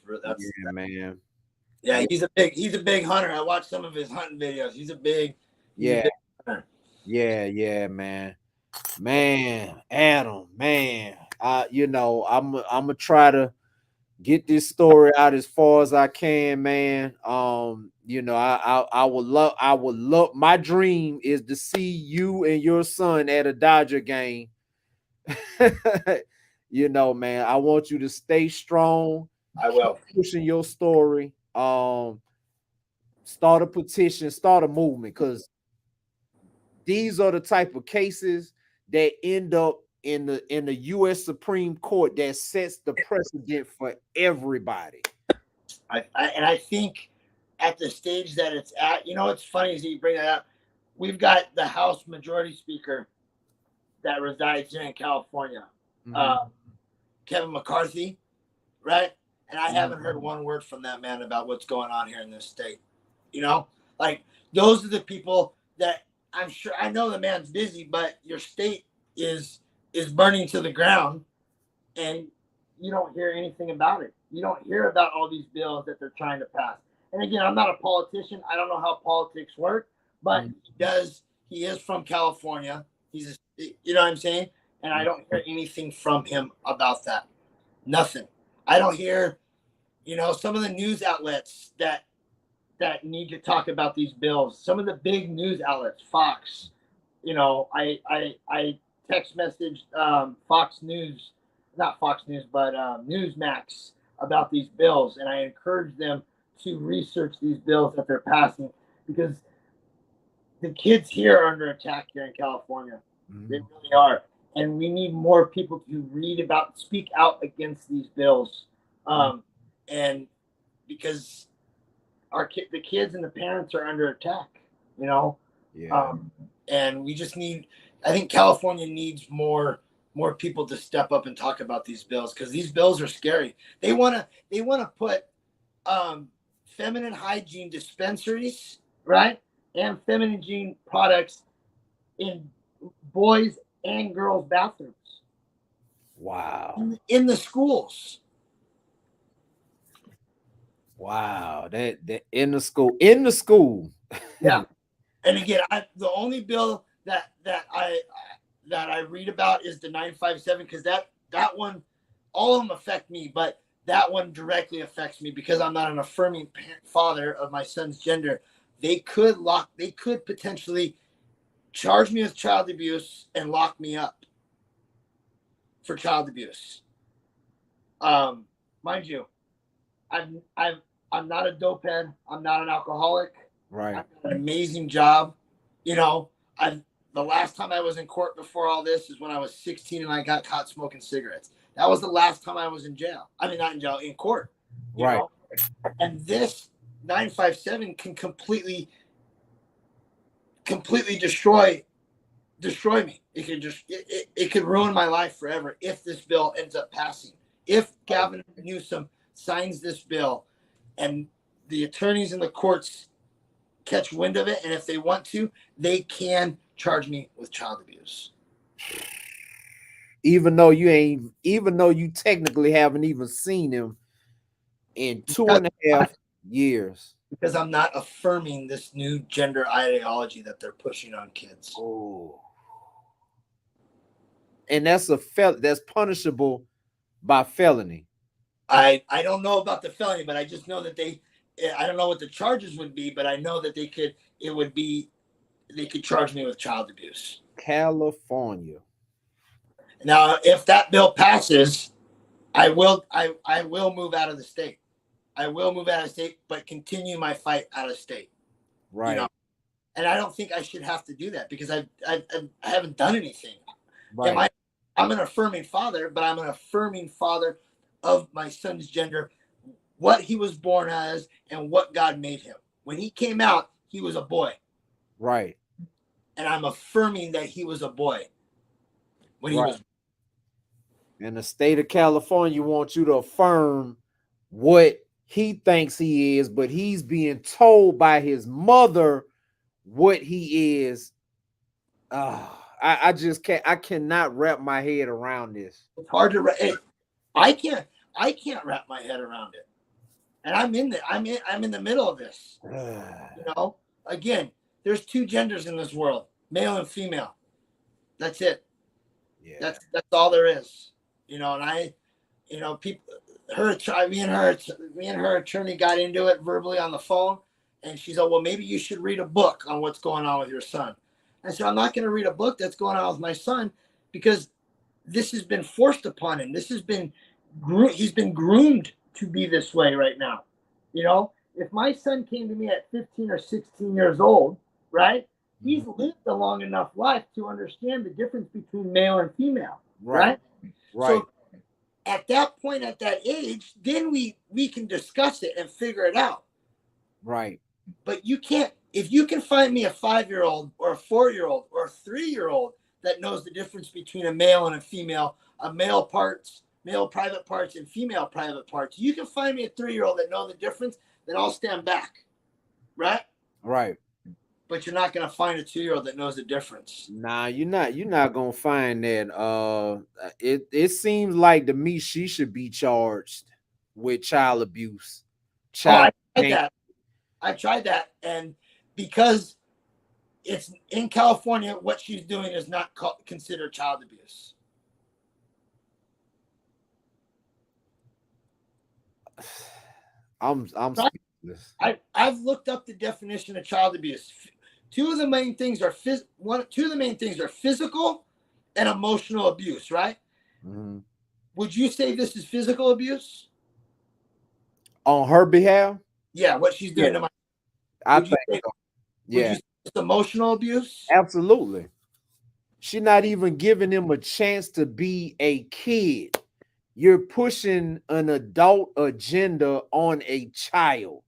Speaker 1: man.
Speaker 3: Yeah, he's a big hunter. I watched some of his hunting videos. He's a big hunter.
Speaker 1: Yeah, man. Man, Adam, man. I'm gonna try to get this story out as far as I can, man. I would love, my dream is to see you and your son at a Dodger game. Man, I want you to stay strong.
Speaker 3: I will.
Speaker 1: Keep pushing your story. Start a petition, start a movement, because these are the type of cases that end up in the U.S. Supreme Court that sets the precedent for everybody.
Speaker 3: I think at the stage that it's at, it's funny as you bring that up. We've got the House Majority Speaker that resides here in California, Kevin McCarthy, right? And I haven't heard one word from that man about what's going on here in this state. Like, those are the people that I'm sure, I know the man's busy, but your state is burning to the ground, and you don't hear anything about it. You don't hear about all these bills that they're trying to pass. And again, I'm not a politician. I don't know how politics work, but he is from California. You know what I'm saying? And I don't hear anything from him about that. Nothing. I don't hear, some of the news outlets that need to talk about these bills. Some of the big news outlets, Fox, I text messaged Fox News, not Fox News, but Newsmax about these bills. And I encourage them to research these bills that they're passing because the kids here are under attack here in California.
Speaker 1: Mhm.
Speaker 3: They really are. And we need more people to read about, speak out against these bills. And because the kids and the parents are under attack, you know?
Speaker 1: Yeah.
Speaker 3: And we just need, I think California needs more people to step up and talk about these bills, because these bills are scary. They want to put feminine hygiene dispensaries, right? And feminine hygiene products in boys and girls bathrooms.
Speaker 1: Wow.
Speaker 3: In the schools.
Speaker 1: Wow. That in the school.
Speaker 3: Yeah. And again, the only bill that I read about is the 957, because that one, all of them affect me, but that one directly affects me because I'm not an affirming father of my son's gender. They could potentially charge me with child abuse and lock me up for child abuse. Mind you, I'm not a dope head. I'm not an alcoholic.
Speaker 1: Right.
Speaker 3: I've got an amazing job. You know, the last time I was in court before all this is when I was 16 and I got caught smoking cigarettes. That was the last time I was in jail. I mean, not in jail, in court. You
Speaker 1: Right.
Speaker 3: know? And this 957 can completely destroy me. It could ruin my life forever if this bill ends up passing. If Gavin Newsom signs this bill and the attorneys in the courts catch wind of it, and if they want to, they can charge me with child abuse.
Speaker 1: Even though you technically haven't even seen him in 2.5 years.
Speaker 3: Because I'm not affirming this new gender ideology that they're pushing on kids.
Speaker 1: Oh. And that's that's punishable by felony.
Speaker 3: I don't know about the felony, but I just know that I don't know what the charges would be, but I know that they could charge me with child abuse.
Speaker 1: California.
Speaker 3: Now, if that bill passes, I will move out of the state. I will move out of state, but continue my fight out of state.
Speaker 1: Right.
Speaker 3: You know? And I don't think I should have to do that because I haven't done anything.
Speaker 1: Right.
Speaker 3: I'm an affirming father, but I'm an affirming father of my son's gender, what he was born as, and what God made him. When he came out, he was a boy.
Speaker 1: Right.
Speaker 3: And I'm affirming that he was a boy when he was.
Speaker 1: And the state of California wants you to affirm what he thinks he is, but he's being told by his mother what he is. I just can't. I cannot wrap my head around this.
Speaker 3: It's hard to. I can't wrap my head around it, and I'm in the middle of this. You know, again, there's two genders in this world, male and female. That's it.
Speaker 1: Yeah.
Speaker 3: That's all there is. You know, and me and her attorney got into it verbally on the phone, and she said, well, maybe you should read a book on what's going on with your son. I said, I'm not going to read a book that's going on with my son because this has been forced upon him. He's been groomed to be this way right now. You know, if my son came to me at 15 or 16 years old, right, he's lived a long enough life to understand the difference between male and female, right? So at that point, at that age, then we can discuss it and figure it out.
Speaker 1: Right.
Speaker 3: But you can't, if you can find me a 5-year-old or a 4-year-old or a 3-year-old that knows the difference between a male and a female, male private parts and female private parts, you can find me a 3-year-old that knows the difference, then I'll stand back. Right?
Speaker 1: Right.
Speaker 3: But you're not gonna find a 2-year-old that knows the difference.
Speaker 1: Nah, you're not gonna find that. It seems like to me she should be charged with child abuse.
Speaker 3: I tried that, and because it's in California, what she's doing is not considered child abuse.
Speaker 1: I'm speechless.
Speaker 3: I've looked up the definition of child abuse. Two of the main things are physical and emotional abuse, right?
Speaker 1: Mm-hmm.
Speaker 3: Would you say this is physical abuse?
Speaker 1: On her behalf?
Speaker 3: Yeah, what she's doing to my.
Speaker 1: I think so.
Speaker 3: Would
Speaker 1: Yeah,
Speaker 3: you say it's emotional abuse?
Speaker 1: absolutely. She's not even giving him a chance to be a kid. You're pushing an adult agenda on a child.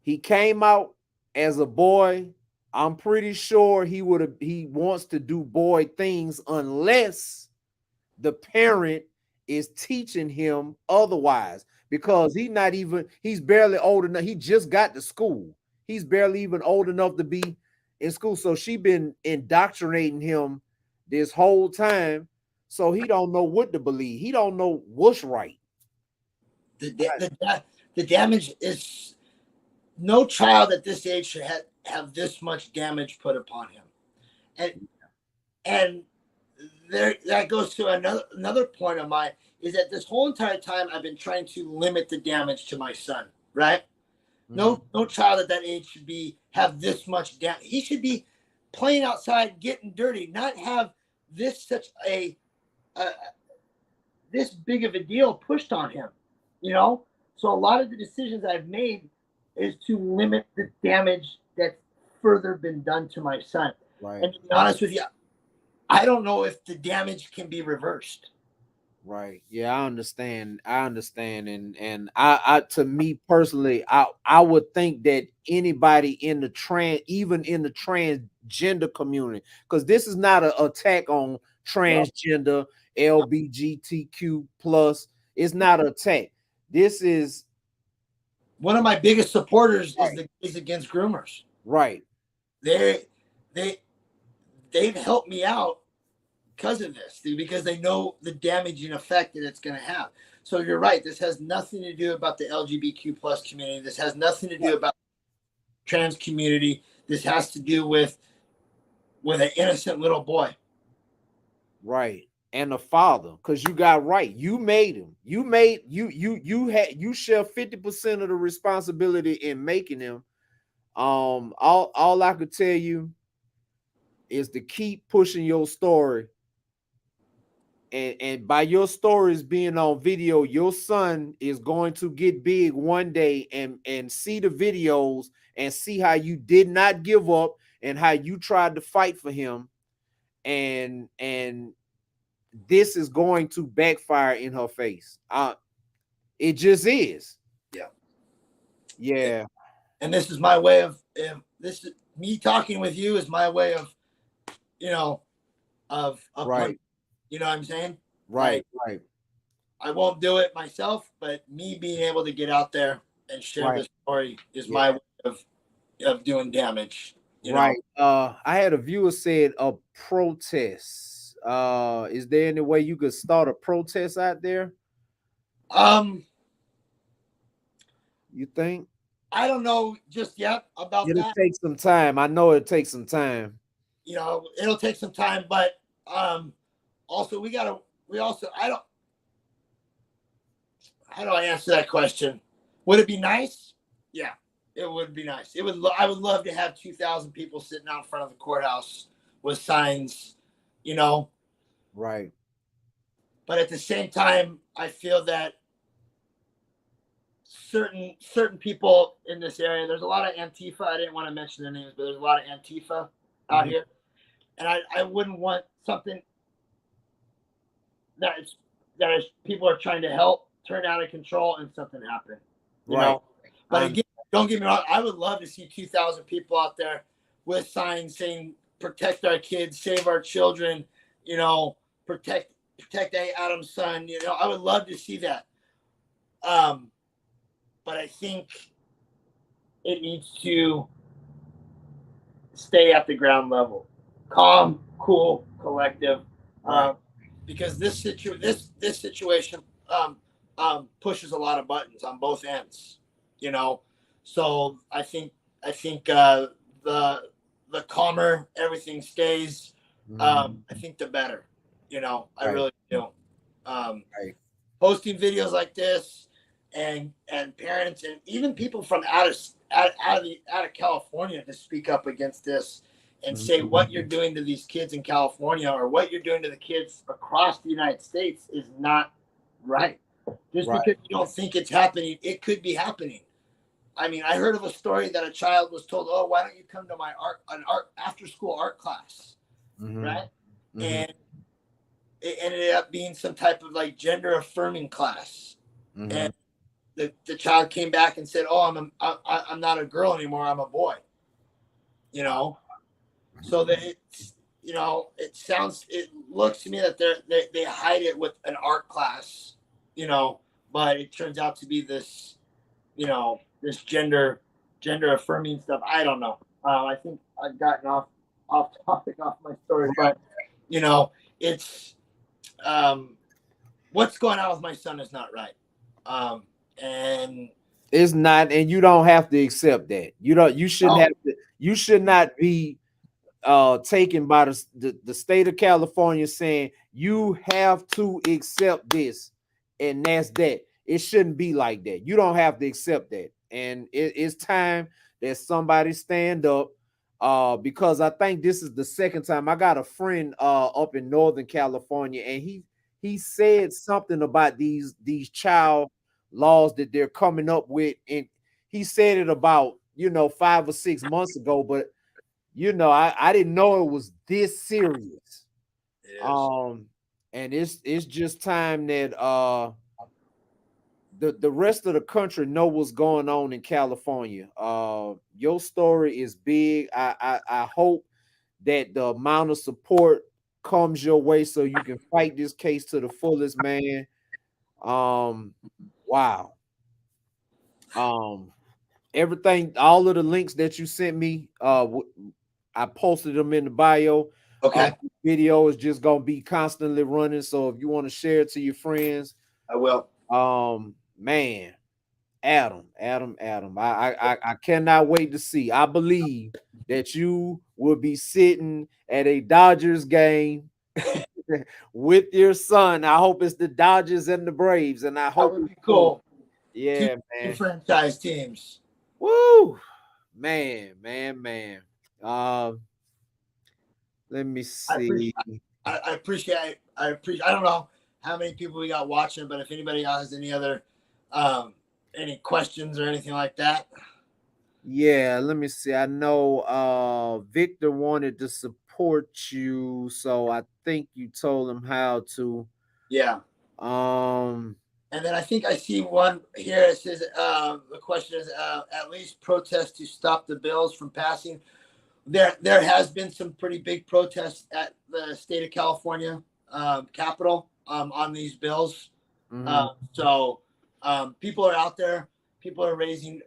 Speaker 1: He came out as a boy. I'm pretty sure he wants to do boy things unless the parent is teaching him otherwise, because he's barely old enough. He just got to school. He's barely even old enough to be in school. So she been indoctrinating him this whole time. So he don't know what to believe. He don't know what's right.
Speaker 3: The damage is, no child at this age should have this much damage put upon him. And there, that goes to another point of mine, is that this whole entire time I've been trying to limit the damage to my son, right? No child at that age should have this much damage. He should be playing outside, getting dirty, not have such a this big of a deal pushed on him, you know? So a lot of the decisions I've made is to limit the damage that's further been done to my son.
Speaker 1: Right.
Speaker 3: And to be honest with you, I don't know if the damage can be reversed.
Speaker 1: Right. Yeah, I understand. And I to me personally, I would think that anybody in the even in the transgender community, because this is not an attack on transgender, LBGTQ plus. It's not an attack. This is
Speaker 3: one of my biggest supporters
Speaker 1: right.
Speaker 3: is the Gays Against Groomers.
Speaker 1: Right.
Speaker 3: They've helped me out because of this, because they know the damaging effect that it's going to have. So you're right. This has nothing to do about the LGBTQ plus community. This has nothing to do about trans community. This has to do with an innocent little boy.
Speaker 1: Right. And the father, because you got right. You made him. You share 50% of the responsibility in making him. All I could tell you is to keep pushing your story. And by your stories being on video, your son is going to get big one day and see the videos and see how you did not give up and how you tried to fight for him. And this is going to backfire in her face. It just is.
Speaker 3: Yeah.
Speaker 1: Yeah.
Speaker 3: And this is my way of me talking with you is my way of,
Speaker 1: right.
Speaker 3: You know what I'm saying?
Speaker 1: Right. Right.
Speaker 3: I won't do it myself, but me being able to get out there and share this story is my way of doing damage. You know?
Speaker 1: I had a viewer said a protest. Is there any way you could start a protest out there? You think?
Speaker 3: I don't know just yet about
Speaker 1: It'll
Speaker 3: that.
Speaker 1: take some time. I know it takes some time.
Speaker 3: It'll take some time, but also how do I answer that question? Would it be nice? Yeah, it would be nice. I would love to have 2,000 people sitting out in front of the courthouse with signs,
Speaker 1: Right.
Speaker 3: But at the same time, I feel that certain people in this area, there's a lot of Antifa. I didn't want to mention their names, but there's a lot of Antifa out here. And I wouldn't want something that is people are trying to help turn out of control and something happen. You know? But again, don't get me wrong, I would love to see 2,000 people out there with signs saying protect our kids, save our children, protect Adam's son. I would love to see that. But I think it needs to stay at the ground level. Calm, cool, collective. Because this situation pushes a lot of buttons on both ends, So I think the calmer everything stays, I think the better, I really do. Posting videos like this and parents and even people from out of California to speak up against this and say what you're doing to these kids in California or what you're doing to the kids across the United States is not right. Just because you don't think it's happening, it could be happening. I mean, I heard of a story that a child was told, "Oh, why don't you come to my art after school art class?" Right? And it ended up being some type of like gender affirming class. And the child came back and said, "Oh, I'm not a girl anymore. I'm a boy." You know, so that it's, you know, it looks to me that they hide it with an art class, you know, but it turns out to be this, you know, this gender affirming stuff. I don't know. I think I've gotten off topic, off my story, but you know, it's what's going on with my son is not right. And
Speaker 1: it's not, and you don't have to accept that. You shouldn't have to, you should not be taken by the state of California saying you have to accept this, and that's that. It shouldn't be like that. You don't have to accept that. And it's time that somebody stand up, because I think this is the second time. I got a friend up in Northern California, and he said something about these child laws that they're coming up with, and he said it about, you know, 5 or 6 months ago, but you know, I didn't know it was this serious. And it's just time that the rest of the country know what's going on in California. Your story is big. I hope that the amount of support comes your way so you can fight this case to the fullest, man. Wow. Everything, all of the links that you sent me, I posted them in the bio.
Speaker 3: okay,
Speaker 1: Video is just gonna be constantly running. So if you want to share it to your friends,
Speaker 3: I will.
Speaker 1: Man, Adam. I cannot wait to see. I believe that you will be sitting at a Dodgers game with your son. I hope it's the Dodgers and the Braves, and I hope
Speaker 3: that would be cool.
Speaker 1: Yeah,
Speaker 3: Two
Speaker 1: man.
Speaker 3: franchise teams.
Speaker 1: Woo, man. Let me see.
Speaker 3: I appreciate. I don't know how many people we got watching, but if anybody else has any other, any questions or anything like that.
Speaker 1: Yeah, let me see. I know Victor wanted to support you, so I think you told him how to.
Speaker 3: Yeah. And then I think I see one here. It says the question is at least protest to stop the bills from passing. There has been some pretty big protests at the state of California Capitol on these bills. So people are out there. People are raising,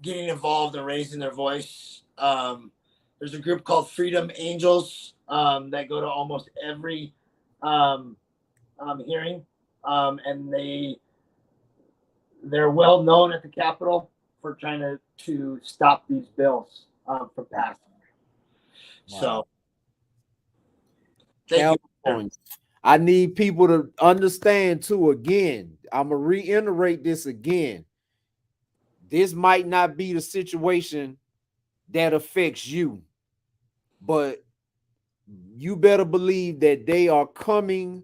Speaker 3: getting involved and raising their voice. There's a group called Freedom Angels that go to almost every hearing, and they're well known at the Capitol for trying to stop these bills from passing.
Speaker 1: Wow.
Speaker 3: So thank you.
Speaker 1: I need people to understand too. Again, I'm gonna reiterate this again. This might not be the situation that affects you, but you better believe that they are coming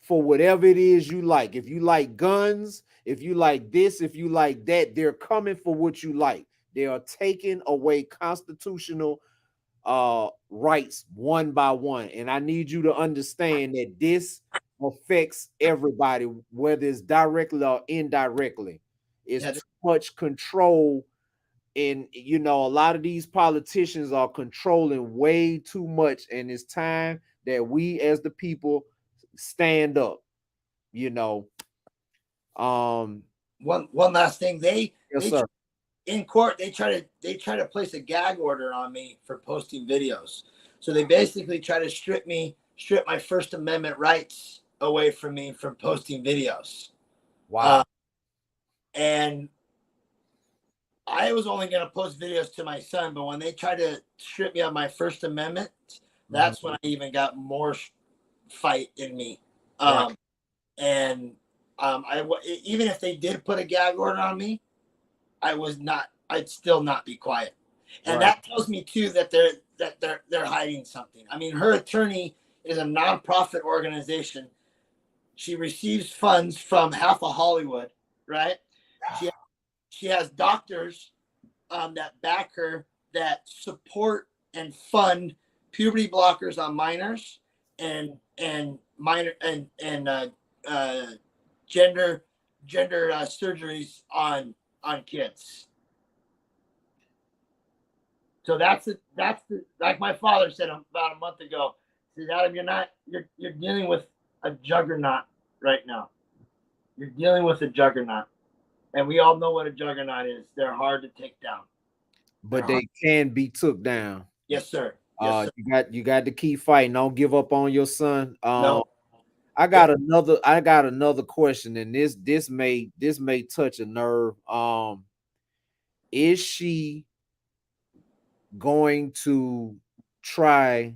Speaker 1: for whatever it is you like. If you like guns, if you like this, if you like that, they're coming for what you like. They are taking away constitutional rights one by one. And I need you to understand that this affects everybody, whether it's directly or indirectly. It's too much control. And you know, a lot of these politicians are controlling way too much, and it's time that we as the people stand up. You know,
Speaker 3: one last thing,
Speaker 1: sir.
Speaker 3: In court they try to place a gag order on me for posting videos. So they basically try to strip my First Amendment rights away from me from posting videos.
Speaker 1: Wow.
Speaker 3: And I was only going to post videos to my son, but when they tried to strip me of my First Amendment, that's when I even got more fight in me. And even if they did put a gag order on me, I'd still not be quiet. And that tells me too that they're hiding something. I mean, her attorney is a nonprofit organization. She receives funds from half of Hollywood, right? She has doctors that back her, that support and fund puberty blockers on minors and minor and gender surgeries on kids. So that's like my father said about a month ago. He says, Adam, you're dealing with a juggernaut right now. You're dealing with a juggernaut. And we all know what a juggernaut is. They're hard to take down.
Speaker 1: But they can be took down.
Speaker 3: Yes, sir. Yes,
Speaker 1: sir. You got to keep fighting. Don't give up on your son.
Speaker 3: No.
Speaker 1: I got another question, and this may touch a nerve. Is she going to try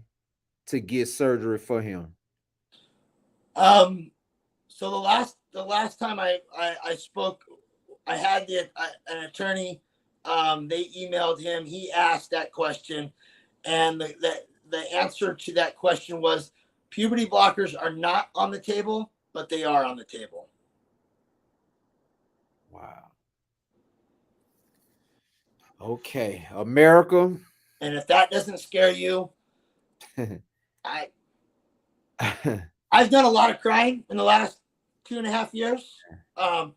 Speaker 1: to get surgery for him?
Speaker 3: So the last time I spoke, I had an attorney. They emailed him. He asked that question, and the answer to that question was puberty blockers are not on the table, but they are on the table.
Speaker 1: Wow. Okay, America.
Speaker 3: And if that doesn't scare you, I've done a lot of crying in the last 2.5 years, and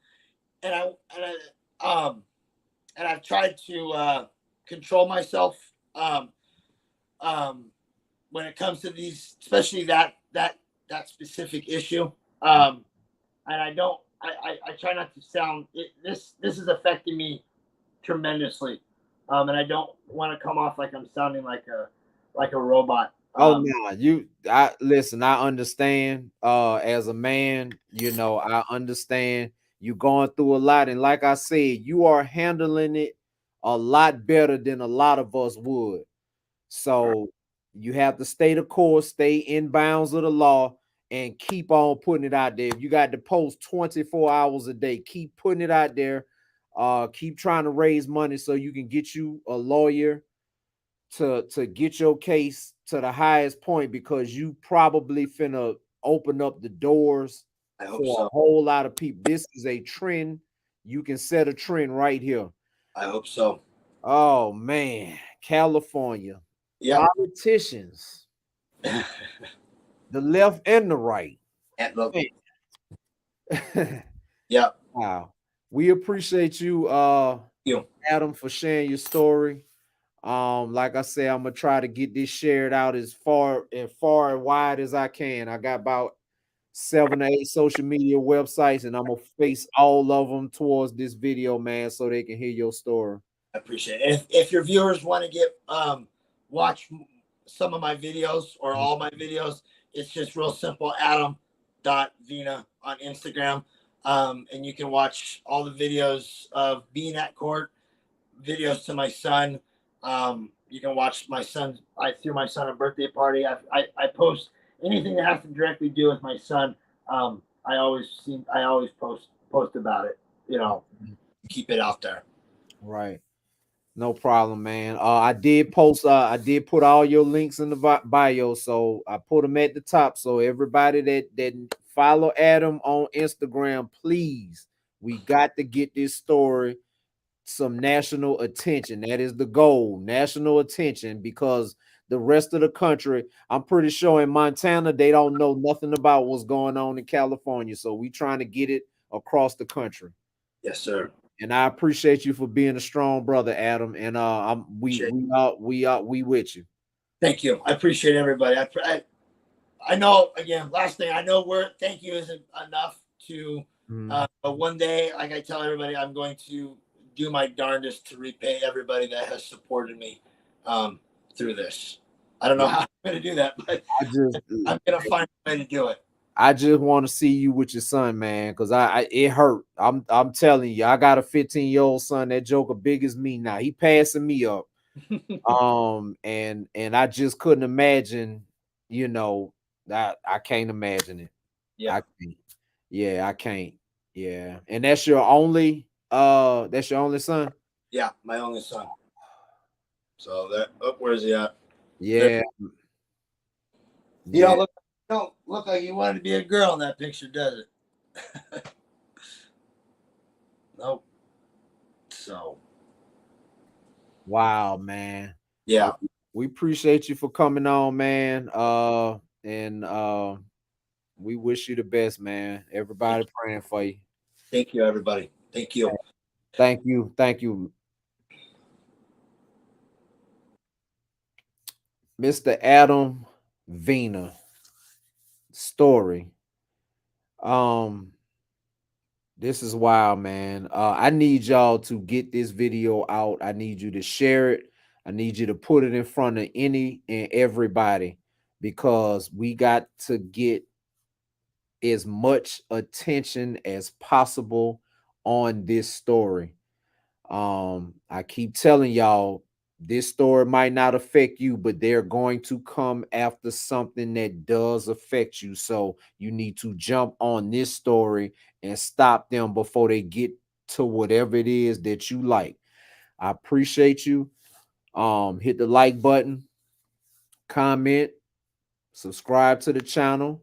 Speaker 3: I've tried to control myself when it comes to these, especially that specific issue. And I try not to sound this is affecting me tremendously, and I don't want to come off like I'm sounding like a robot.
Speaker 1: Oh no, listen, I understand. As a man, I understand you going through a lot. And like I said, you are handling it a lot better than a lot of us would. So you have to stay the course, stay in bounds of the law, and keep on putting it out there. If you got to post 24 hours a day, keep putting it out there. Keep trying to raise money so you can get you a lawyer to get your case to the highest point, because you probably finna open up the doors for a whole lot of people. This is a trend. You can set a trend right here.
Speaker 3: I hope so.
Speaker 1: Oh man, California.
Speaker 3: Yeah.
Speaker 1: Politicians. The left and the right.
Speaker 3: Yeah.
Speaker 1: Wow. We appreciate you, Adam, for sharing your story. Like I said, I'm gonna try to get this shared out as far and wide as I can. I got about 7 or 8 social media websites, and I'm gonna face all of them towards this video, man, so they can hear your story.
Speaker 3: I appreciate it. If your viewers want to get watch some of my videos or all my videos, it's just real simple. Adam.Vina on Instagram, and you can watch all the videos of being at court, videos to my son. You can watch my son. I threw my son a birthday party. I post anything that has to directly do with my son. I always post about it. Keep it out there.
Speaker 1: Right. No problem, man. I did post. I did put all your links in the bio, so I put them at the top. So everybody that follow Adam on Instagram, please, we got to get this story some national attention. That is the goal, national attention, because the rest of the country, I'm pretty sure in Montana, they don't know nothing about what's going on in California. So we trying to get it across the country.
Speaker 3: Yes, sir.
Speaker 1: And I appreciate you for being a strong brother, Adam. And we with you.
Speaker 3: Thank you. I appreciate everybody. I know, again, last thing, I know thank you isn't enough to but one day, like I tell everybody, I'm going to do my darndest to repay everybody that has supported me through this. I don't know how I'm going to do that, but I'm going to find a way to do it.
Speaker 1: I just want to see you with your son, man, because it hurt. I'm telling you, I got a 15-year-old son. That joker big as me now. He passing me up. And I just couldn't imagine, that I can't imagine it.
Speaker 3: Yeah.
Speaker 1: I can't. Yeah, I can't. Yeah. And that's your only son?
Speaker 3: Yeah, my only son. So where is he at?
Speaker 1: Yeah.
Speaker 3: You don't look like you wanted to be a girl in that picture, does it? Nope. So
Speaker 1: wow, man.
Speaker 3: yeah,
Speaker 1: We appreciate you for coming on, man. And we wish you the best, man. Everybody praying for you.
Speaker 3: thank you, everybody. Thank you.
Speaker 1: Thank you. Thank you. Mr. Adam Vina story. Um, this is wild, man. I need y'all to get this video out. I need you to share it. I need you to put it in front of any and everybody because we got to get as much attention as possible on this story. I keep telling y'all this story might not affect you, but they're going to come after something that does affect you. So you need to jump on this story and stop them before they get to whatever it is that you like. I appreciate you. Hit the like button, comment, subscribe to the channel.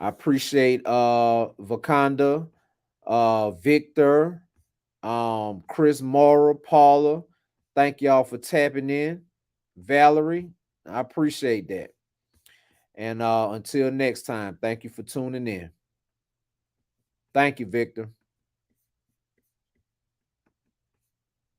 Speaker 1: I appreciate Vakanda, Victor, Chris Mora, Paula. Thank y'all for tapping in. Valerie, I appreciate that. And until next time, thank you for tuning in. Thank you, Victor.